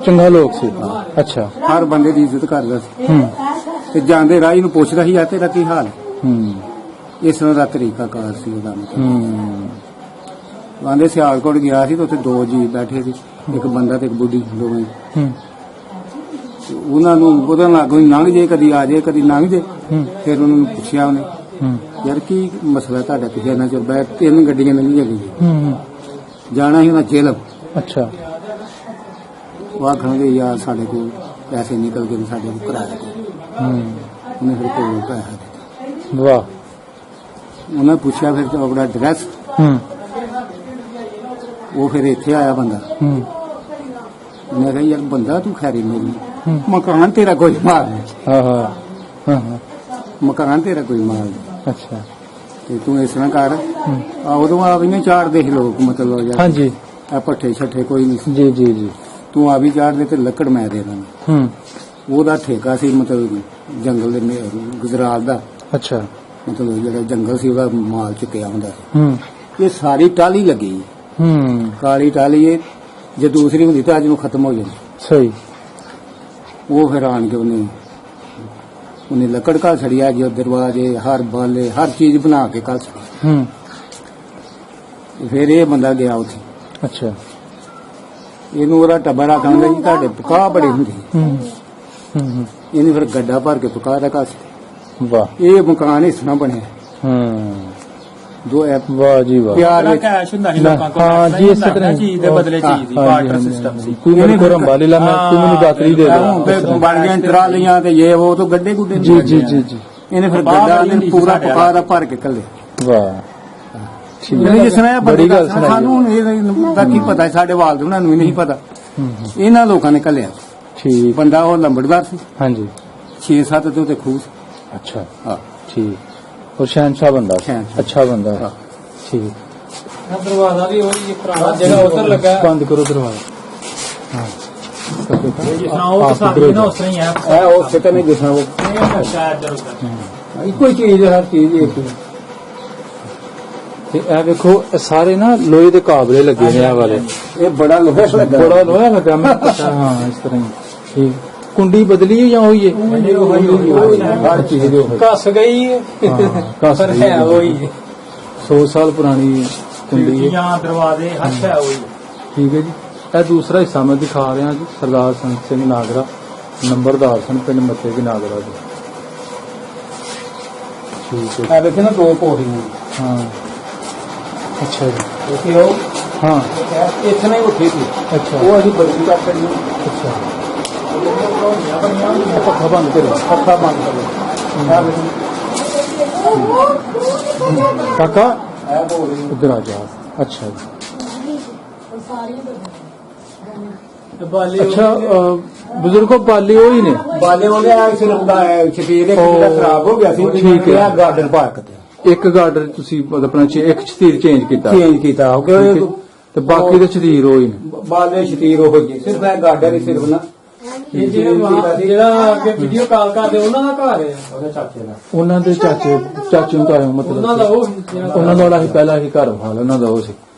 ਚੰਗਾ ਲੋਕ ਸੀ ਅੱਛਾ ਹਰ ਬੰਦੇ ਦੀ ਇੱਜ਼ਤ ਕਰਦਾ ਸੀ ਤੇ ਜਾਂਦੇ ਰਾਹ ਨੂੰ ਪੁੱਛਦਾ ਸੀ ਆ ਤੇਰਾ ਕੀ ਹਾਲ ਹੈ? ਇਸ ਤਰ੍ਹਾਂ ਦਾ ਤਰੀਕਾ ਕਾਰ ਸੀ ਉਹਦਾ। ਆਂਦੇ ਸਿਆਲਕੋਟ ਗਿਆ ਸੀ ਤੇ ਉੱਥੇ ਦੋ ਜੀ ਬੈਠੇ ਸੀ ਇੱਕ ਬੰਦਾ ਤੇ ਇੱਕ ਬੁੱਢੀ ਦੋਵੇਂ। ਤੇ ਉਹਨਾਂ ਨੂੰ ਉਹਦਾ ਲਾਗੋਂ ਹੀ ਲੰਘ ਜੇ ਕਦੀ ਆ ਜੇ ਕਦੀ ਲੰਘ ਜੇ। ਫਿਰ ਉਹਨਾਂ ਨੂੰ ਪੁੱਛਿਆ ਉਹਨੇ ਯਾਰ ਕੀ ਮਸਲਾ ਤੁਹਾਡਾ ਪਿੱਛੇ ਨਾ ਚਲ ਬੈ 3 ਗੱਡੀਆਂ ਲੰਘੀਆਂ ਗਈਆਂ ਜਾਣਾ ਸੀ ਉਹਨਾਂ ਜੇਲ੍ਹ। ਅੱਛਾ ਉਹ ਆਖਣਗੇ ਯਾਰ ਸਾਡੇ ਕੋਲ ਪੈਸੇ ਨਿਕਲ ਗਏ ਸਾਡੇ ਕੋਲ ਕਿਰਾਇਆ ਕੋਲ। ਉਹਨੇ ਫਿਰ ਕੋਲ ਪੈਸਾ ਦਿੱਤਾ। ਵਾਹ ਉਹਨਾਂ ਪੁੱਛਿਆ ਫਿਰ ਆਪਣਾ ਐਡਰੈਸ। ਉਹ ਫਿਰ ਇੱਥੇ ਆਇਆ ਬੰਦਾ। ਉਹਨੇ ਕਿਹਾ ਯਾਰ ਬੰਦਾ ਤੂੰ ਖੈਰੀ ਮੇਰੀ ਮਕਾਨ ਤੇਰਾ ਕੋਈ ਮਾਲ ਨਹੀਂ। ਹਾਂ ਮਕਾਨ ਤੇਰਾ ਕੋਈ ਮਾਲ ਨਹੀਂ ਅੱਛਾ ਤੇ ਤੂੰ ਇਸ ਤਰ੍ਹਾਂ ਕਰ ਆ ਉਦੋਂ ਆ ਵੀ ਨਹੀਂ ਚਾੜਦੇ ਸੀ ਲੋਕ ਮਤਲਬ ਯਾਰ ਹਾਂਜੀ ਆ ਪੱਠੇ ਛੱਠੇ ਕੋਈ ਨਹੀਂ ਸੀ। ਜੀ ਜੀ ਜੀ ਤੂੰ ਆ ਵੀ ਚਾੜਦੇ ਤੇ ਲੱਕੜ ਮੈਂ ਦੇ ਦਾਂ। ਉਹਦਾ ਠੇਕਾ ਸੀ ਮਤਲਬ ਜੰਗਲ ਦੇ ਗੁਜਰਾਤ ਦਾ ਅੱਛਾ ਮਤਲਬ ਜਿਹੜਾ ਜੰਗਲ ਸੀ ਉਹਦਾ ਮਾਲ ਚੁੱਕਿਆ ਹੁੰਦਾ ਸੀ। ਇਹ ਸਾਰੀ ਟਾਹਲੀ ਲੱਗੀ ਕਾਲੀ ਟਾਹਲੀ ਇਹ ਜੇ ਦੂਸਰੀ ਹੁੰਦੀ ਤਾਂ ਅੱਜ ਨੂੰ ਖਤਮ ਹੋ ਜਾਂਦੀ। ਸਹੀ ਉਹ ਫਿਰ ਆਣ ਕੇ ਉਹਨੇ ਲੱਕੜ ਘਾਲ ਛੜਿਆ ਜੋ ਦਰਵਾਜ਼ੇ ਹਰ ਬਾਲੇ ਹਰ ਚੀਜ਼ ਬਣਾ ਕੇ ਘਾਲ ਛੜੀ। ਫਿਰ ਇਹ ਬੰਦਾ ਗਿਆ ਉੱਥੇ। ਅੱਛਾ ਇਹਨੂੰ ਉਹਦਾ ਟੱਬਰ ਆਖਾਂਗਾ ਜੀ ਤੁਹਾਡੇ ਪਕਾ ਬੜੀ ਹੁੰਦੀ। ਇਹਨੇ ਫਿਰ ਗੱਡਾ ਭਰ ਕੇ ਪਕਾ ਦਾ ਘਾਲ ਛੜਿਆ। ਵਾਹ ਇਹ ਮਕਾਨ ਇਸ ਤਰ੍ਹਾਂ ਬਣਿਆ। ਦੋ ਵਾਹ ਜੀ ਵਾਹ ਪਿਆਰ ਵਿੱਚ ਕੈਸ਼ ਹੁੰਦਾ ਸੀ ਲੋਕਾਂ ਕੋਲ। ਹਾਂ ਜੀ ਇਸੇ ਤਰ੍ਹਾਂ ਚੀਜ਼ ਦੇ ਬਦਲੇ ਚੀਜ਼ ਦੀ ਬਾਰਟਰ ਸਿਸਟਮ ਸੀ। ਤੂੰ ਮੇਰੇ ਕੋਲ ਰੰਬਾ ਲੈ ਲਾ ਮੈਂ ਤੂੰ ਮੈਨੂੰ ਦਾਤਰੀ ਦੇ ਦੇ। ਬਣ ਗਏ ਟਰਾਲੀਆਂ ਤੇ ਇਹ ਉਹ ਤੋਂ ਗੱਡੇ ਗੁੱਡੇ ਜੀ ਜੀ ਜੀ ਜੀ ਇਹਨੇ ਫਿਰ ਗੱਡਾ ਨੇ ਪੂਰਾ ਪਕਾ ਦਾ ਭਰ ਕੇ ਕੱਲੇ। ਵਾਹ ਇਹਨੇ ਜਿਸ ਤਰ੍ਹਾਂ ਇਹ ਬੜੀ ਗੱਲ ਬੰਦੇ ਸੁਣਾਈ। ਸਾਨੂੰ ਹੁਣ ਇਹਦਾ ਕੀ ਪਤਾ ਸਾਡੇ ਵਾਲਦ ਉਹਨਾਂ ਨੂੰ ਵੀ ਨਹੀਂ ਪਤਾ। ਇਹਨਾਂ ਲੋਕਾਂ ਨੇ ਕੱਲਿਆ ਠੀਕ ਬੰਦਾ ਉਹ ਲੰਬੜਦਾਰ ਸੀ। ਹਾਂਜੀ 6-7 ਤੇ ਉੱਤੇ ਖੂਹ ਸੀ। ਅੱਛਾ ਹਾਂ ਠੀਕ ਔਰ ਸ਼ਹਿਨशाह ਬੰਦਾ ਸ਼ਹਿਨशाह। ਅੱਛਾ ਬੰਦਾ ਹਾਂ। ਠੀਕ ਦਰਵਾਜ਼ਾ ਵੀ ਉਹੀ ਪੁਰਾਣਾ ਜਿਹੜਾ ਉੱਧਰ ਲੱਗਾ ਬੰਦ ਕਰੋ ਦਰਵਾਜ਼ਾ ਹਾਂ ਜਿਸ ਤਰ੍ਹਾਂ ਉਹ ਸਾਡੀ ਨਾ ਉਸ ਤਰ੍ਹਾਂ ਹੀ ਹੈ। ਇਹ ਉਹ ਸਿੱਟੇ ਨੇ ਜਿਸ ਤਰ੍ਹਾਂ ਉਹ ਸ਼ਾਇਦ ਜਰੂਰ ਇੱਕੋ ਹੀ ਚੀਜ਼ ਹੈ, ਹਰ ਚੀਜ਼ ਇੱਕ ਹੀ। ਤੇ ਇਹ ਵੇਖੋ ਇਹ ਸਾਰੇ ਨਾ ਲੋਹੇ ਦੇ ਕਾਬਲੇ ਲੱਗੇ ਨੇ ਇਹ ਵਾਲੇ ਇਹ ਬੜਾ ਲੋਹਾ ਲੱਗਾ ਬੜਾ ਲੋਹਾ ਲੱਗਾ ਮੈਂ ਪਤਾ ਹਾਂ ਇਸ ਤਰ੍ਹਾਂ ਹੀ ਠੀਕ ਕੁੰਡੀ ਬਦਲੀ ਹੈ ਜਾਂ ਹੋਈ ਹੈ ਹਰ ਚੀਜ਼ ਦੇ ਘਸ ਗਈ ਪਰ ਹੈ ਉਹੀ 100 ਸਾਲ ਪੁਰਾਣੀ ਕੁੰਡੀ ਹੈ ਜਾਂ ਦਰਵਾਜ਼ੇ ਹੱਥ ਹੈ ਉਹੀ। ਠੀਕ ਹੈ ਜੀ ਇਹ ਦੂਸਰਾ ਹਿੱਸਾ ਮੈਂ ਦਿਖਾ ਰਿਹਾ ਜੀ ਸਰਦਾਰ ਸੰਤ ਸਿੰਘ ਨਾਗਰਾ ਨੰਬਰਦਾਰ ਸਨ ਪਿੰਡ ਮੱਤੇ ਦੀ ਨਾਗਰਾ ਦੇ। ਠੀਕ ਹੈ ਇਹ ਵੇਖੇ ਨਾ ਦੋ ਪੌੜੀਆਂ ਹਾਂ ਅੱਛਾ ਜੀ ਉੱਥੇ ਉਹ ਹਾਂ ਇੱਥੇ ਨਹੀਂ ਉੱਠੀ ਸੀ। ਅੱਛਾ ਉਹ ਅਸੀਂ ਬਰਫੀ ਕਰ ਕਰੀ ਅੱਛਾ ਪੱਖਾ ਬੰਦ ਕਰੋ ਪੱਖਾ ਬੰਦ ਕਰੋ। ਇਹ ਵੇਖੋ ਕਾਕਾ ਇਹ ਬੋਲੀ ਇੱਧਰ ਆ ਜਾ ਅੱਛਾ ਜੀ ਅੱਛਾ ਬਜ਼ੁਰਗੋ ਪਾਲੇ ਉਹ ਹੀ ਨੇ ਬਾਲੇ ਉਹਦੇ ਆ ਸਿਰਫ ਦਾ ਸ਼ਤੀਰ ਦੇ ਜਿਹੜਾ ਖਰਾਬ ਹੋ ਗਿਆ ਸੀ। ਠੀਕ ਹੈ। ਇਹ ਗਾਰਡਨ ਪਾਰਕ ਤੇ ਇੱਕ ਗਾਰਡਰ ਤੁਸੀਂ ਆਪਣਾ ਇੱਕ ਛਤੀਰ ਚੇਂਜ ਕੀਤਾ ਚੇਂਜ ਕੀਤਾ ਹੋ ਗਿਆ ਤੇ ਬਾਕੀ ਦੇ ਛਤੀਰ ਉਹ ਹੀ ਨੇ ਬਾਲੇ ਸ਼ਤੀਰ ਹੋ ਗਏ ਸਿਰਫ ਇਹ ਗਾਰਡਨ ਹੀ ਸਿਰਫ ਨਾ ਇਹ ਜਿਹੜਾ ਅੱਗੇ ਵੀਡੀਓ ਕਾਲ ਕਰਦੇ ਉਹਨਾਂ ਦਾ ਘਰ ਹੈ ਉਹਦੇ ਚਾਚੇ ਦਾ ਉਹਨਾਂ ਦੇ ਚਾਚੇ ਨੂੰ ਤਾਂ ਆਇਓ ਮਤਲਬ ਉਹਨਾਂ ਦਾ ਉਹ ਉਹਨਾਂ ਦਾ ਵਾਲਾ ਹੀ ਪਹਿਲਾ ਹੀ ਘਰ ਹਾਲ ਉਹਨਾਂ ਦਾ ਉਹ ਸੀ।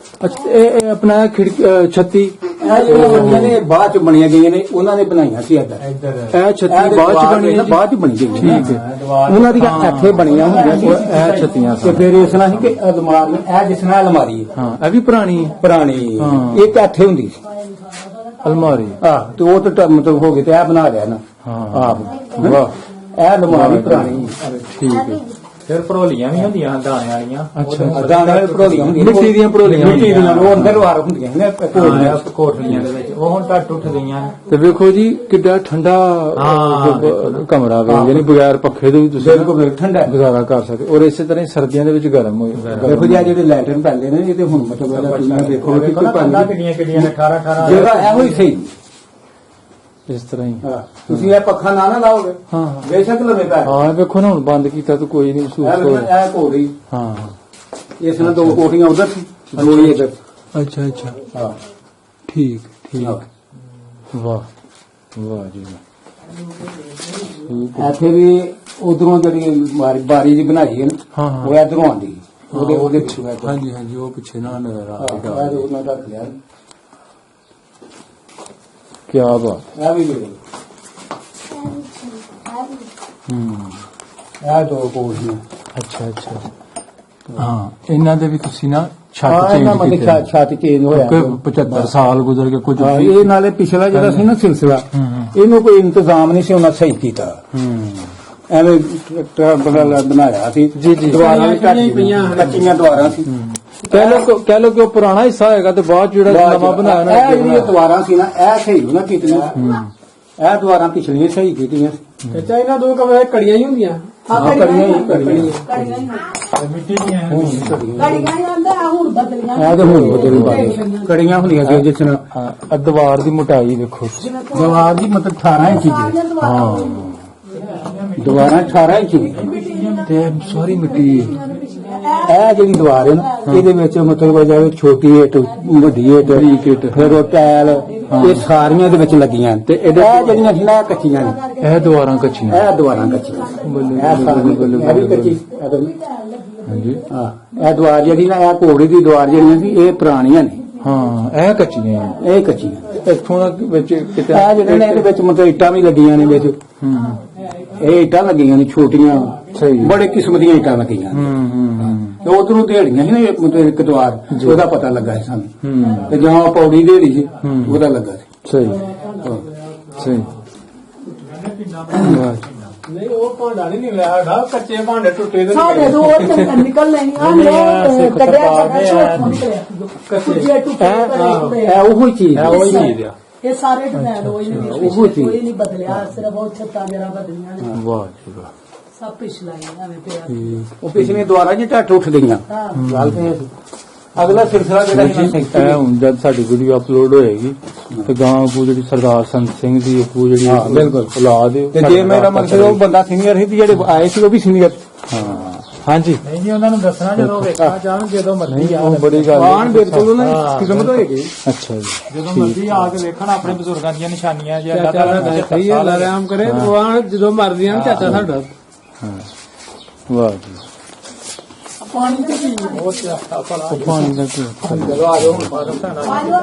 ਅੱਛਾ ਇਹ ਆਪਣਾ ਖਿੜਕੀ ਛੱਤੀ ਇਹ ਜਿਹੜੀਆਂ ਬਣੀਆਂ ਨੇ ਬਾਅਦ ਚ ਬਣੀਆਂ ਗਈਆਂ ਨੇ ਉਹਨਾਂ ਨੇ ਬਣਾਈਆਂ ਸੀ ਇੱਧਰ। ਇਹ ਛੱਤੀ ਬਾਅਦ ਚ ਬਣੀ ਹੈ ਬਾਅਦ ਚ ਬਣੀ ਗਈ ਠੀਕ ਹੈ ਉਹਨਾਂ ਦੀਆਂ ਇੱਥੇ ਬਣੀਆਂ ਹੁੰਦੀਆਂ ਸੀ ਇਹ ਛੱਤੀਆਂ ਤੇ ਸਨ ਫਿਰ ਇਸ ਤਰ੍ਹਾਂ ਸੀ ਕਿ ਅਲਮਾਰੀ ਇਹ ਜਿਸ ਤਰ੍ਹਾਂ ਅਲਮਾਰੀ ਹੈ ਹਾਂ ਇਹ ਵੀ ਪੁਰਾਣੀ ਹੈ ਪੁਰਾਣੀ ਹਾਂ। ਇੱਕ ਇੱਥੇ ਹੁੰਦੀ ਸੀ। ਅਲਮਾਰੀ ਆਹ ਤੇ ਉਹ ਤਾਂ ਮਤਲਬ ਹੋ ਗਏ ਤੇ ਇਹ ਬਣਾ ਲਿਆ ਨਾ ਹਾਂ ਆਪ ਵਾਹ ਇਹ ਅਲਮਾਰੀ ਪੁਰਾਣੀ ਠੀਕ ਹੈ ਫਿਰ ਭਰੋਲੀਆਂ ਵੀ ਹੁੰਦੀਆਂ ਦਾਣੇ ਵਾਲੀਆਂ। ਅੱਛਾ ਦਾਣੇ ਭਰੋਲੀਆਂ ਹੁੰਦੀਆਂ ਮਿੱਟੀ ਦੀਆਂ ਭਰੋਲੀਆਂ ਮਿੱਟੀ ਦੀਆਂ ਉਹ ਅੰਦਰ ਵਾਰ ਹੁੰਦੀਆਂ ਨੇ ਹਾਂ, ਕੋਠੜੀਆਂ ਦੇ ਵਿੱਚ ਉਹ ਹੁਣ ਟੱਟ ਉੱਠ ਗਈਆਂ। ਤੇ ਵੇਖੋ ਜੀ ਕਿੱਡਾ ਠੰਡਾ ਹਾਂ, ਕਮਰਾ ਵੇ ਯਾਨੀ ਬਗੈਰ ਪੱਖੇ ਦੇ ਵੀ ਤੁਸੀਂ ਬਿਲਕੁਲ ਠੰਡਾ ਹੈ। ਗੁਜ਼ਾਰਾ ਕਰ ਸਕਦੇ ਔਰ ਇਸੇ ਤਰ੍ਹਾਂ ਹੀ ਸਰਦੀਆਂ ਦੇ ਵਿੱਚ ਗਰਮ ਹੋਏ ਦੇਖੋ ਜੀ ਆਹ ਜਿਹੜੇ ਲੈਟਰਨ ਪੈਂਦੇ ਨੇ ਇਹ ਤੇ ਹੁਣ ਮਤਲਬ ਤੁਸੀਂ ਦੇਖੋ ਕਿ ਕੋਈ ਕੰਨਾਂ ਕਿੰਨੀਆਂ ਕਿੰਨੀਆਂ ਨੇ 18 ਜਗ੍ਹਾ ਇਹੋ ਹੀ ਸਹੀ ਇਸ ਤਰ੍ਹਾਂ ਹੀ ਹਾਂ ਤੁਸੀਂ ਇਹ ਪੱਖਾ ਨਾ ਲਾਓਗੇ ਹਾਂ ਬੇਸ਼ੱਕ ਲਵੇਂ ਪੈ ਹਾਂ ਵੇਖੋ ਨਾ ਹੁਣ ਬੰਦ ਕੀਤਾ ਤਾਂ ਕੋਈ ਨਹੀਂ ਮਹਿਸੂਸ ਹੋ ਰਿਹਾ ਇਹ ਕੋੜੀ ਹਾਂ ਇਸ ਨਾਲ ਦੋ ਕੋਠੀਆਂ ਉਧਰ ਸੀ ਦੋ ਹੀ ਇੱਧਰ। ਅੱਛਾ ਅੱਛਾ ਹਾਂ ਠੀਕ ਠੀਕ ਹਾਂ। ਵਾਹ ਵਾਹ ਜੀ ਵਾਹ। ਇੱਥੇ ਵੀ ਉਧਰੋਂ ਜਿਹੜੀ ਬਾਰੀ ਜੀ ਬਣਾਈ ਹੈ ਨਾ ਹਾਂ ਹਾਂ ਉਹ ਇਧਰੋਂ ਆਉਂਦੀ ਉਹਦੇ ਪਿੱਛੇ ਹਾਂਜੀ ਹਾਂਜੀ ਉਹ ਪਿੱਛੇ ਨਾ ਨਜ਼ਰ ਆ ਹਾਂ ਉਹਨਾਂ ਦਾ ਲਿਆ ਕੀ ਬਾਤ ਇਹ ਵੀ ਵੇਖ ਇਹ ਦੋ ਕੋਠੀਆਂ ਅੱਛਾ ਅੱਛਾ ਹਾਂ ਇਹਨਾਂ ਦੇ ਵੀ ਤੁਸੀਂ ਨਾ ਛੱਤ ਹਾਂ ਇਹਨਾਂ ਚੇਂਜ ਕੀਤੀ ਮਤਲਬ ਛੱਤ ਚੇਂਜ ਹੋਇਆ 75 ਸਾਲ ਗੁਜ਼ਰ ਕੇ ਕੁਝ ਹਾਂ, ਇਹ ਨਾਲੇ ਪਿਛਲਾ ਜਿਹੜਾ ਸੀ ਨਾ ਸਿਲਸਿਲਾ ਇਹਨੂੰ ਕੋਈ ਇੰਤਜ਼ਾਮ ਨਹੀਂ ਸੀ ਉਹਨਾਂ ਸਹੀ ਕੀਤਾ ਐਵੇਂ ਟਰੈਕਟਰ ਬਣਾਇਆ ਸੀ ਜੀ, ਜੀ। ਦੁਆਰਾਂ ਵੀ ਕੱਚੀਆਂ ਦੁਆਰਾਂ ਸੀ ਕਹਿ ਲੋ ਕਿ ਉਹ ਪੁਰਾਣਾ ਹਿੱਸਾ ਹੈਗਾ ਤੇ ਬਾਅਦ 'ਚ ਜਿਹੜਾ ਨਵਾਂ ਬਣਾਇਆ ਨਾ ਇਹ ਜਿਹੜੀਆਂ ਦੁਆਰਾਂ ਸੀ ਨਾ ਇਹ ਸਹੀ ਹੋਣਾ ਕੀਤੀਆਂ ਇਹ ਦੁਆਰਾਂ ਪਿਛਲੀਆਂ ਸਹੀ ਕੀਤੀਆਂ ਸੀ ਅੱਛਾ ਇਹਨਾਂ ਦੋ ਕਮਰੇ ਕੜੀਆਂ ਹੀ ਹੁੰਦੀਆਂ ਹਾਂ ਕੜੀਆਂ ਹੀ ਕੜੀਆਂ ਮਿੱਟੀ ਦੀਆਂ ਇਹ ਤਾਂ ਹੁਣ ਬਦਲ ਕੜੀਆਂ ਹੁੰਦੀਆਂ ਸੀ ਜਿਸ ਨਾਲ ਦੀਵਾਰ ਦੀ ਮੋਟਾਈ ਦੇਖੋ ਦੀਵਾਰ ਦੀ ਮਤਲਬ 18 ਇੰਚ ਦੀ ਹਾਂ ਦੀਵਾਰਾਂ 18 ਇੰਚ ਦੀ ਤੇ ਸਾਰੀ ਮਿੱਟੀ ਇਹ ਜਿਹੜੀ ਦੀਵਾਰ ਹੈ ਨਾ ਇਹਦੇ ਵਿੱਚ ਮਤਲਬ ਜਾਵੇ ਛੋਟੀ ਇੱਟ ਵੱਡੀ ਇੱਟ ਫਿਰ ਉਹ ਟੈਲ ਇਹ ਸਾਰੀਆਂ ਦੇ ਵਿੱਚ ਲੱਗੀਆਂ ਤੇ ਇਹ ਜਿਹੜੀਆਂ ਸੀ ਨਾ ਇਹ ਕੱਚੀਆਂ ਨੇ ਇਹ ਦੀਵਾਰਾਂ ਕੱਚੀਆਂ ਇਹ ਦੀਵਾਰਾਂ ਕੱਚੀਆਂ ਇਹ ਸਾਰੀਆਂ ਇਹ ਵੀ ਕੱਚੀ ਹਾਂਜੀ ਹਾਂ ਇਹ ਦੀਵਾਰ ਜਿਹੜੀ ਨਾ ਇਹ ਕੋੜੀ ਦੀ ਦੀਵਾਰ ਜਿਹੜੀਆਂ ਸੀ ਇਹ ਪੁਰਾਣੀਆਂ ਨੇ ਹਾਂ ਇਹ ਕੱਚੀਆਂ ਇਹ ਕੱਚੀਆਂ ਇੱਥੋਂ ਦਾ ਵਿੱਚ ਕਿਤੇ ਇਹ ਜਿਹੜੇ ਨੇ ਇਹਦੇ ਵਿੱਚ ਮਤਲਬ ਇੱਟਾਂ ਵੀ ਲੱਗੀਆਂ ਨੇ ਵਿੱਚ ਇਹ ਇੱਟਾਂ ਲੱਗੀਆਂ ਨੇ ਛੋਟੀਆਂ ਸਹੀ ਬੜੇ ਕਿਸਮ ਦੀਆਂ ਇੱਟਾਂ ਲੱਗੀਆਂ ਤੇ ਉਧਰੋਂ ਢੇੜੀਆਂ ਸੀ ਨਾ ਮਤਲਬ ਇੱਕ ਦੀਵਾਰ ਉਹਦਾ ਪਤਾ ਲੱਗਾ ਸੀ ਸਾਨੂੰ ਤੇ ਜਾਂ ਪੌੜੀ ਢੇੜੀ ਸੀ ਉਹਦਾ ਲੱਗਾ ਸੀ ਸਹੀ ਹਾਂ। ਸਹੀ ਨਹੀਂ ਉਹ ਭਾਂਡਾ ਨਹੀਂ ਨਿਕਲਿਆ ਸਾਡਾ ਕੱਚੇ ਭਾਂਡੇ ਟੁੱਟੇ ਦੇ ਸਾਡੇ ਦੋ ਤੇ ਨਿਕਲ ਲੈਣੀ ਆ ਲੈ ਕੱਢਿਆ ਕੁਝੇ ਟੁੱਟੇ ਇਹ ਉਹੀ ਚੀਜ਼ ਹੈ। ਉਹੀ ਚੀਜ਼ ਆ ਇਹ ਸਾਰੇ ਡਿਜ਼ਾਈਨ ਹੋਈ ਨਹੀਂ ਕੋਈ ਨਹੀਂ ਬਦਲਿਆ ਸਿਰਫ ਉਹ ਛੱਤਾਂ ਜਰਾ ਬਦਲੀਆਂ ਨੇ ਵਾਹ ਜੀ ਵਾਹ ਸਭ ਪਿਛਲਾ ਹੀ ਐਵੇਂ ਪਿਆ ਉਹ ਪਿਛਲੇ ਦੁਆਰਾ ਜੀ ਢੱਟ ਉੱਠ ਗਈਆਂ ਗੱਲ ਤੇ ਇਹ ਸੀ। ਅਗਲਾ ਸਿਲਸਿਲਾ ਜਿਹੜਾ ਸੀ ਨਾ ਇਹ ਹੁਣ ਜਦ ਸਾਡੀ ਵੀਡੀਓ ਅਪਲੋਡ ਹੋਏਗੀ ਤੇ ਗਾਂ ਕੋ ਜਿਹੜੀ ਸਰਦਾਰ ਸੰਤ ਸਿੰਘ ਦੀ ਕੋ ਜਿਹੜੀ ਹਾਂ, ਬਿਲਕੁਲ। ਔਲਾਦ ਹੈ ਤੇ ਜੇ ਮੇਰਾ ਮਕਸਦ ਉਹ ਬੰਦਾ ਸੀਨੀਅਰ ਸੀ ਤੇ ਜਿਹੜੇ ਆਏ ਸੀ ਉਹ ਵੀ ਸੀਨੀਅਰ ਹਾਂ ਹਾਂਜੀ ਨਹੀਂ ਜੀ ਉਹਨਾਂ ਨੂੰ ਦੱਸਣਾ ਜਦੋਂ ਵੇਖਣਾ ਚਾਹਣ ਜਦੋਂ ਮਰਜ਼ੀ ਆ ਉਹ ਬੜੀ ਗੱਲ ਆਣ ਬਿਲਕੁਲ ਉਹਨਾਂ ਦੀ ਖਿਦਮਤ ਹੋਏਗੀ ਅੱਛਾ ਜੀ ਜਦੋਂ ਮਰਜ਼ੀ ਆ ਕੇ ਵੇਖਣ ਆਪਣੇ ਬਜ਼ੁਰਗਾਂ ਦੀਆਂ ਨਿਸ਼ਾਨੀਆਂ ਜੇ ਅੱਲਾ ਚਾਚਾ ਤਾਲਾ ਸਾਡਾ ਸਹੀ ਹੈ ਅੱਲਾ ਰਹਿਮ ਕਰੇ ਉਹ ਜਦੋਂ ਮਰਜ਼ੀ ਆਣ ਚਾਚਾ ਸਾਡਾ ਹਾਂ ਵਾਹ ਜੀ ਪਾਣੀ ਤੇ ਕੀ ਉਹ ਪਾਣੀ ਦਾ ਕੀ ਜਦੋਂ ਆ ਜਾਓ ਬਾਦਲ ਸਾਨਾ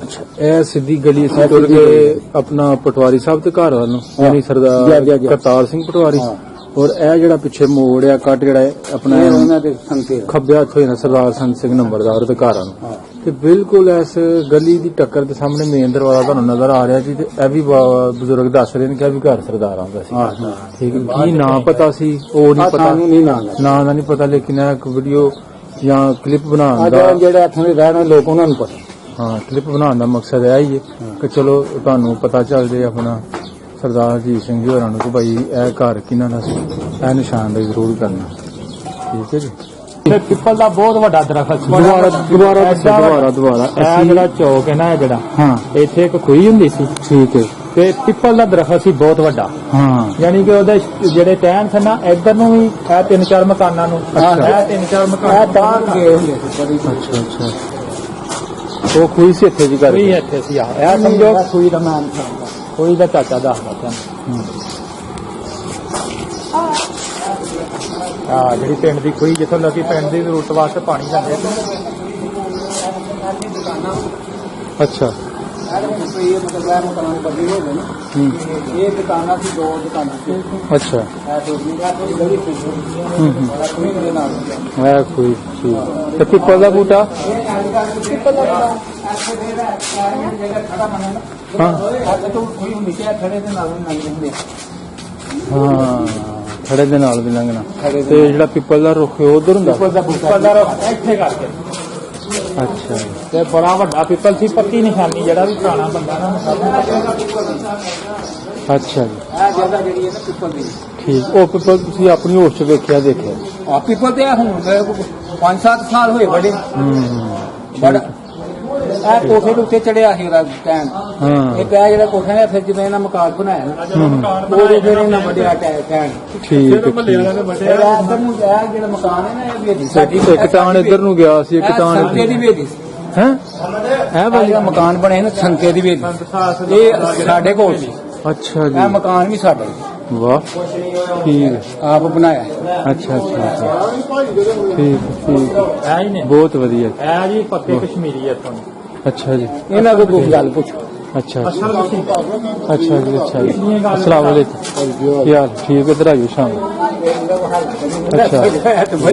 ਅੱਛਾ ਇਹ ਸਿੱਧੀ ਗਲੀ ਅਸੀਂ ਤੁਰ ਕੇ ਆਪਣਾ ਪਟਵਾਰੀ ਸਾਹਿਬ ਦੇ ਘਰ ਵੱਲ ਨੂੰ ਯਾਨੀ ਸਰਦਾਰ ਕਰਤਾਰ ਸਿੰਘ ਪਟਵਾਰੀ ਔਰ ਇਹ ਜਿਹੜਾ ਪਿੱਛੇ ਮੋੜ ਆ ਕੱਟ ਜਿਹੜਾ ਹੈ ਆਪਣਾ ਉਹਨਾਂ ਦੇ ਸੰਤੇ ਖੱਬੇ ਹੱਥ ਹੋਏ ਨਾ ਸਰਦਾਰ ਸੰਤ ਸਿੰਘ ਨੰਬਰਦਾਰ ਦੇ ਘਰਾਂ ਨੂੰ ਤੇ ਬਿਲਕੁਲ ਇਸ ਗਲੀ ਦੀ ਟੱਕਰ ਦੇ ਸਾਹਮਣੇ ਮੇਨ ਦਰਵਾਜ਼ਾ ਤੁਹਾਨੂੰ ਨਜ਼ਰ ਆ ਰਿਹਾ ਜੀ ਤੇ ਇਹ ਵੀ ਬਜ਼ੁਰਗ ਦੱਸ ਰਹੇ ਨੇ ਕਿ ਇਹ ਵੀ ਘਰ ਸਰਦਾਰਾਂ ਦਾ ਸੀ ਠੀਕ ਹੈ ਕੀ ਨਾਂ ਪਤਾ ਸੀ ਉਹ ਨਹੀਂ ਪਤਾ ਸਾਨੂੰ ਨਹੀਂ ਨਾਂ ਨਾਂ ਦਾ ਨਹੀਂ ਪਤਾ ਲੇਕਿਨ ਇਹ ਇੱਕ ਵੀਡੀਓ ਜਾਂ ਕਲਿੱਪ ਬਣਾਉਣ ਦਾ ਜਿਹੜੇ ਇੱਥੋਂ ਦੇ ਰਹਿਣ ਵਾਲੇ ਲੋਕ ਉਹਨਾਂ ਨੂੰ ਪਤਾ ਹਾਂ ਕਲਿੱਪ ਬਣਾਉਣ ਦਾ ਮਕਸਦ ਇਹ ਹੀ ਹੈ ਕਿ ਚਲੋ ਤੁਹਾਨੂੰ ਪਤਾ ਚੱਲ ਜੇ ਆਪਣਾ ਸਰਦਾਰ ਹਰਜੀਤ ਸਿੰਘ ਜੀ ਹੋਰਾਂ ਨੂੰ ਕਿ ਭਾਈ ਇਹ ਘਰ ਕਿਹਨਾਂ ਦਾ ਸੀ ਇਹ ਨਿਸ਼ਾਨਦੇਹੀ ਜ਼ਰੂਰ ਕਰਨਾ ਠੀਕ ਹੈ ਜੀ ਇਹ ਪਿੱਪਲ ਦਾ ਬਹੁਤ ਵੱਡਾ ਦਰਖਤ ਸੀ ਦੁਬਾਰਾ ਇਹ ਜਿਹੜਾ ਚੌਕ ਹੈ ਨਾ ਇਹ ਜਿਹੜਾ ਹਾਂ ਇੱਥੇ ਇੱਕ ਖੂਹੀ ਹੁੰਦੀ ਸੀ ਠੀਕ ਹੈ ਤੇ ਪਿੱਪਲ ਦਾ ਦਰਖਤ ਸੀ ਬਹੁਤ ਵੱਡਾ ਹਾਂ ਯਾਨੀ ਕਿ ਉਹਦੇ ਜਿਹੜੇ ਟਹਿਣ ਸਨ ਨਾ ਇੱਧਰ ਨੂੰ ਵੀ ਇਹ 3-4 ਮਕਾਨਾਂ ਨੂੰ ਇਹ 3-4 ਮਕਾਨ ਤਾਂ ਗਏ ਹੁੰਦੇ ਸੀ ਅੱਛਾ ਅੱਛਾ ਉਹ ਖੂਹੀ ਸੀ ਇੱਥੇ ਜੀ ਕਰ ਵੀ ਇੱਥੇ ਸੀ ਆ ਇਹ ਸਮਝੋ ਸੂਈ ਦਾ ਨਾਮ ਕੋਈ ਦਾ ਚਾਚਾ ਦੱਸਦਾ ਤੁਹਾਨੂੰ ਆ ਜਿਹੜੀ ਪਿੰਡ ਦੀ ਖੂਹੀ ਜਿੱਥੋਂ ਲੋਕੀ ਪਿੰਡ ਦੀ ਜ਼ਰੂਰਤ ਵਾਸਤੇ ਪਾਣੀ ਲੈਂਦੇ ਅੱਛਾ ਇਹ ਮਤਲਬ ਮਕਾਨ ਬਦਲੀ ਹੋ ਗਏ ਨਾ ਇਹ ਦੁਕਾਨਾਂ ਸੀ ਦੋ ਦੁਕਾਨਾਂ ਸੀ ਅੱਛਾ ਇਹ ਥੋੜੀ ਗਲੀ ਸੀ ਕੋਈ ਦੇ ਨਾਲ ਇਹ ਖੂਹੀ ਠੀਕ ਤੇ ਪਿੱਪਲ ਦਾ ਬੂਟਾ ਹਾਂ ਹਾਂ ਖੜੇ ਦੇ ਨਾਲ ਵੀ ਲੰਘਣਾ ਤੇ ਜਿਹੜਾ ਪਿੱਪਲ ਦਾ ਰੁੱਖ ਉਧਰ ਹੁੰਦਾ ਪਿੱਪਲ ਦਾ ਰੁੱਖ ਇੱਥੇ ਕਰਕੇ ਅੱਛਾ ਤੇ ਬੜਾ ਵੱਡਾ ਪਿੱਪਲ ਸੀ ਪੱਕੀ ਨਿਸ਼ਾਨੀ ਜਿਹੜਾ ਵੀ ਪੁਰਾਣਾ ਬੰਦਾ ਨਾ ਅੱਛਾ ਜੀ ਇਹ ਜਗ੍ਹਾ ਜਿਹੜੀ ਹੈ ਨਾ ਪਿੱਪਲ ਦੀ ਠੀਕ ਉਹ ਪਿੱਪਲ ਤੁਸੀਂ ਆਪਣੀ ਹੋਸ਼ ਚ ਵੇਖਿਆ ਦੇਖਿਆ ਆ ਪਿੱਪਲ ਤੇ ਹੁਣ 5-7 ਸਾਲ ਹੋਏ ਬੜੇ ਬੜਾ ਇਹ ਕੋਠੇ ਦੇ ਉੱਤੇ ਚੜਿਆ ਸੀ ਉਹਦਾ ਟੈਨ ਹਾਂ ਇੱਕ ਇਹ ਜਿਹੜਾ ਕੋਠਾ ਹੈ ਫਿਰ ਜਦੋਂ ਇਹਨਾਂ ਮਕਾਨ ਬਣਾਇਆ ਨਾ ਉਹਦੇ ਫਿਰ ਇਹਨਾਂ ਵੱਡਿਆ ਟੈਨ ਠੀਕ ਹੈ ਮਹੱਲੇ ਵਾਲਿਆਂ ਨੇ ਵੱਡੇ ਫਿਰ ਇੱਧਰ ਨੂੰ ਇਹ ਜਿਹੜਾ ਮਕਾਨ ਹੈ ਨਾ ਇਹ ਵੀ ਇਹਦੀ ਸਾਡੀ ਇੱਕ ਟਾਣ ਇੱਧਰ ਨੂੰ ਗਿਆ ਸੀ, ਇੱਕ ਟਾਣ ਸੰਤੇ ਦੀ ਵੀ ਇਹਦੀ ਹੈ ਇਹ ਵਾਲੀ ਜਿਹੜਾ ਮਕਾਨ ਬਣਿਆ ਨਾ ਸੰਤੇ ਦੀ ਵੀ ਇਹਦੀ ਇਹ ਸਾਡੇ ਕੋਲ ਸੀ ਅੱਛਾ ਇਹ ਜੀ ਮਕਾਨ ਵੀ ਸਾਡਾ ਹੀ ਵਾਹ ਠੀਕ ਹੈ ਆਪ ਬਣਾਇਆ ਅੱਛਾ ਅੱਛਾ ਠੀਕ ਠੀਕ ਐ ਹੀ ਨੇ ਬਹੁਤ ਵਧੀਆ ਐ ਜੀ ਪੱਕੇ ਕਸ਼ਮੀਰੀ ਇੱਥੋਂ ਦੇ। ਅੱਛਾ ਜੀ ਇਹਨਾਂ ਕੋਲ ਕੋਈ ਗੱਲ ਪੁੱਛੋ ਅੱਛਾ ਅੱਛਾ ਜੀ ਅੱਛਾ ਜੀ ਅਸਲਾਮ ਵਾਲੇਕੁਮ ਕੀ ਹਾਲ ਠੀਕ ਇਧਰ ਆਇਓ ਸ਼ਾਮ ਅੱਛਾ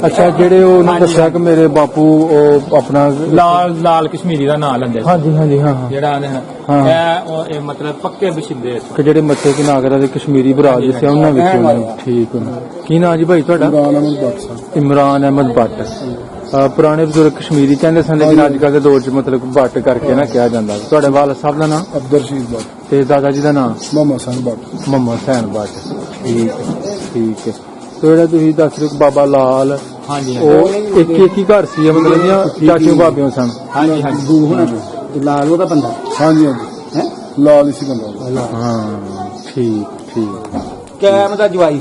ਅੱਛਾ ਜਿਹੜੇ ਉਹਨਾਂ ਦੱਸਿਆ ਕਿ ਮੇਰੇ ਬਾਪੂ ਉਹ ਆਪਣਾ ਲਾਲ ਕਸ਼ਮੀਰੀ ਦਾ ਨਾਂ ਲੈਂਦੇ ਸੀ। ਹਾਂਜੀ ਹਾਂਜੀ ਹਾਂ ਹਾਂ ਜਿਹੜਾ ਆਂਦੇ ਹਾਂ। ਹਨ ਇਹ ਮਤਲਬ ਪੱਕੇ ਬਸ਼ਿੰਦੇ ਕਿ ਜਿਹੜੇ ਮੱਥੇ ਕਿ ਨਾਗਰਾ ਦੇ ਕਸ਼ਮੀਰੀ ਭਰਾ ਦੱਸਿਆ ਉਹਨਾਂ ਵਿੱਚੋਂ ਠੀਕ ਉਹਨਾਂ ਕੀ ਨਾਂ ਜੀ ਭਾਈ ਤੁਹਾਡਾ ਇਮਰਾਨ ਅਹਿਮਦ ਬੱਟ ਪੁਰਾਣੇ ਬਜ਼ੁਰਗ ਕਸ਼ਮੀਰੀ ਕਹਿੰਦੇ ਸਨ ਲੇਕਿਨ ਅੱਜ ਕੱਲ੍ਹ ਦੇ ਦੌਰ 'ਚ ਮਤਲਬ ਬੱਟ ਕਰਕੇ ਨਾ ਕਿਹਾ ਜਾਂਦਾ ਤੁਹਾਡੇ ਵਾਲਦ ਸਾਹਿਬ ਦਾ ਨਾਮ ਅਬਦਰ ਰਸ਼ੀਦ ਬੱਟ ਤੇ ਦਾਦਾ ਜੀ ਦਾ ਨਾਮ ਮੁਹੰਮਦ ਹਸਨ ਬੱਟ ਮੁਹੰਮਦ ਹੁਸੈਨ ਬੱਟ ਠੀਕ ਹੈ ਠੀਕ ਹੈ ਤੇ ਜਿਹੜਾ ਤੁਸੀਂ ਦੱਸ ਰਹੇ ਹੋ ਬਾਬਾ ਲਾਲ ਹਾਂਜੀ ਉਹ ਇੱਕ ਹੀ ਘਰ ਸੀ ਮਤਲਬ ਜਾਂ ਚਾਚੀਆਂ ਭਾਬੀਆਂ ਸਨ ਹਾਂਜੀ ਹਾਂਜੀ ਦੂਰ ਹੋਣਾ ਲਾਲ ਉਹਦਾ ਬੰਦਾ ਹਾਂਜੀ ਹਾਂਜੀ ਹੈ ਲਾਲ ਇਸੀ ਬੰਦਾ ਹਾਂ ਠੀਕ ਠੀਕ ਕੈਮ ਦਾ ਜਵਾਈ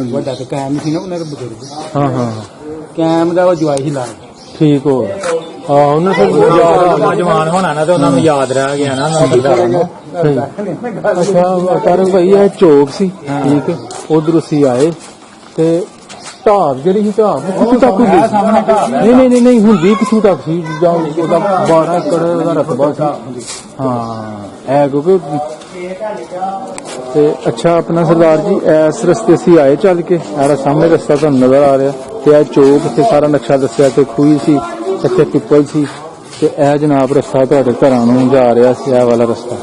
ਵੱਡਾ ਤੇ ਕੈਮ ਸੀ ਨਾ ਉਹਨਾਂ ਦਾ ਬਜ਼ੁਰਗ ਹਾਂ ਹਾਂ ਕੈਮ ਦਾ ਉਹ ਜਵਾਈ ਸੀ ਲਾਲ ਠੀਕ ਹੋ ਹਾਂ ਉਹਨਾਂ ਤੋਂ ਜਵਾਨ ਹੋਣਾ ਨਾ ਤੇ ਉਹਨਾਂ ਨੂੰ ਯਾਦ ਰਹਿ ਗਿਆ ਨਾ ਉਹਨਾਂ ਨੂੰ ਅੱਛਾ ਕਰ ਭਾਈ ਇਹ ਚੌਕ ਸੀ ਠੀਕ ਉਧਰ ਅਸੀਂ ਆਏ ਤੇ ਢਾਬ ਜਿਹੜੀ ਸੀ ਢਾਬ ਕਿੱਥੋਂ ਤੱਕ ਹੁੰਦੀ ਨਹੀਂ ਨਹੀਂ ਹੁੰਦੀ ਕਿੱਥੋਂ ਤੱਕ ਸੀ ਜਾਂ ਉਹਦਾ 12 ਏਕੜ ਉਹਦਾ ਰਕਬਾ ਸੀ ਹਾਂ ਇਹ ਕਿਉਂਕਿ ਤੇ ਅੱਛਾ ਆਪਣਾ ਸਰਦਾਰ ਜੀ ਇਸ ਰਸਤੇ ਸੀ ਆਏ ਚੱਲ ਕੇ ਆਰਾ ਸਾਹਮਣੇ ਰਸਤਾ ਤੁਹਾਨੂੰ ਨਜ਼ਰ ਆ ਰਿਹਾ ਤੇ ਇਹ ਚੌਕ ਤੇ ਸਾਰਾ ਨਕਸ਼ਾ ਦੱਸਿਆ ਤੇ ਖੂਹੀ ਸੀ ਇੱਥੇ ਪਿੱਪਲ ਸੀ ਤੇ ਇਹ ਜਨਾਬ ਰਸਤਾ ਤੁਹਾਡੇ ਘਰਾਂ ਨੂੰ ਜਾ ਰਿਹਾ ਸੀ ਇਹ ਵਾਲਾ ਰਸਤਾ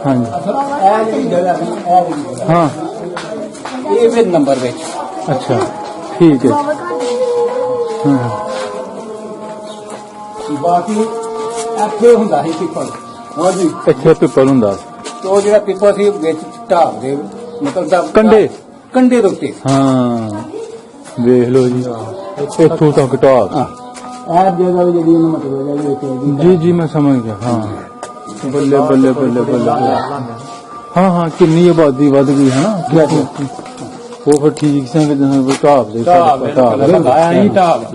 ਹਾਂਜੀ ਇਹ ਜਿਹੜੀ ਜਗ੍ਹਾ ਸੀ ਹਾਂ ਇਹ ਵੀ ਨੰਬਰ ਵਿੱਚ ਅੱਛਾ ਠੀਕ ਹੈ ਹਾਂ ਬਾਕੀ ਇੱਥੇ ਹੁੰਦਾ ਸੀ ਪਿੱਪਲ ਹਾਂਜੀ ਇੱਥੇ ਪਿੱਪਲ ਹੁੰਦਾ ਸੀ ਤੇ ਉਹ ਜਿਹੜਾ ਪਿੱਪਲ ਸੀ ਵਿੱਚ ਢਾਬ ਦੇ ਮਤਲਬ ਦਾ ਕੰਢੇ ਕੰਢੇ ਦੇ ਉੱਤੇ ਹਾਂ ਵੇਖ ਲਓ ਜੀ ਇੱਥੋਂ ਤੱਕ ਢਾਬ ਇਹ ਜਗ੍ਹਾ ਵੀ ਜਿਹੜੀ ਇਹਨੂੰ ਮਤਲਬ ਹੈ ਜੀ ਜੀ ਮੈਂ ਸਮਝ ਗਿਆ ਹਾਂ ਬੱਲੇ ਬੱਲੇ ਬੱਲੇ ਬੱਲੇ ਹਾਂ ਹਾਂ ਕਿੰਨੀ ਆਬਾਦੀ ਵੱਧ ਗਈ ਹੈ ਨਾ ਉਹ ਫਿਰ ਠੀਕ ਸੀ ਕਿ ਢਾਬ ਦੇ ਢਾਬ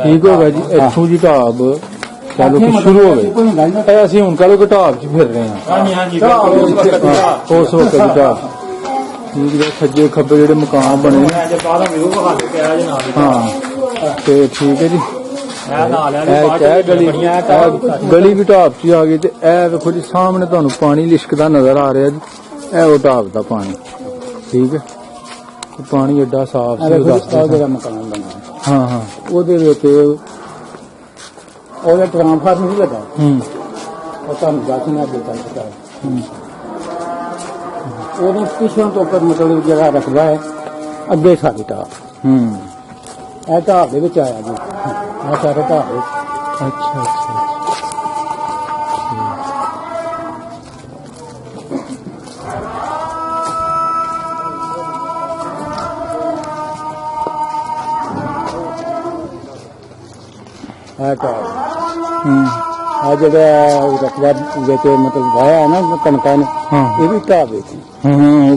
ਠੀਕ ਹੋ ਗਿਆ ਜੀ ਇੱਥੋਂ ਜੀ ਢਾਬ ਚਲੋ ਕਿ ਸ਼ੁਰੂ ਹੋ ਗਈ ਇਹ ਅਸੀਂ ਹੁਣ ਕਹ ਲੋ ਕਿ ਢਾਬ 'ਚ ਫਿਰ ਰਹੇ ਹਾਂ ਹਾਂਜੀ ਹਾਂਜੀ ਉਸ ਵਕਤ ਦੀ ਢਾਬ ਠੀਕ ਹੈ ਸੱਜੇ ਖੱਬੇ ਜਿਹੜੇ ਮਕਾਨ ਬਣੇ ਨੇ ਜੇ ਬਾਹਰੋਂ ਵੀ ਉਹ ਹੱਥ ਪਿਆ ਜੇ ਨਾਲ ਹਾਂ ਤੇ ਠੀਕ ਹੈ ਜੀ ਇਹ ਨਾਲ ਇਹ ਗਲੀ ਵੀ ਢਾਬ 'ਚ ਆ ਗਈ ਤੇ ਇਹ ਵੇਖੋ ਜੀ ਸਾਹਮਣੇ ਤੁਹਾਨੂੰ ਪਾਣੀ ਲਿਸ਼ਕਦਾ ਨਜ਼ਰ ਆ ਰਿਹਾ ਜੀ ਇਹ ਉਹ ਢਾਬ ਦਾ ਪਾਣੀ ਠੀਕ ਹੈ ਪਾਣੀ ਐਡਾ ਸਾਫ਼ ਸੀ ਜਿਹੜਾ ਮਕਾਨ ਬਣਿਆ ਹਾਂ ਹਾਂ ਉਹਦੇ ਵਿੱਚ ਉਹਦਾ ਟ੍ਰਾਂਸਫਾਰਮਰ ਨਹੀਂ ਲੱਗਾ ਉਹ ਤੁਹਾਨੂੰ ਦੱਸ ਨਾ ਦਿੱਤਾ ਉਹਦੇ ਪਿਛੋਂ ਤੋਂ ਉੱਪਰ ਮਤਲਬ ਜਗ੍ਹਾ ਰੱਖਦਾ ਹੈ ਅੱਗੇ ਸਾਡੀ ਢਾਬ ਇਹ ਢਾਬ ਦੇ ਵਿੱਚ ਆਇਆ ਜੀ ਇਹ ਸਾਰੇ ਢਾਬ ਵਿੱਚ ਅੱਛਾ ਅੱਛਾ ਇਹ ਢਾਬ ਆ ਜਿਹੜਾ ਰਕਬਾ ਵਿੱਚ ਮਤਲਬ ਵਾਇਆ ਹੈ ਨਾ ਕਣਕਾਂ ਨੇ ਹਾਂ ਇਹ ਵੀ ਢਾਬ ਵਿੱਚ ਹਾਂ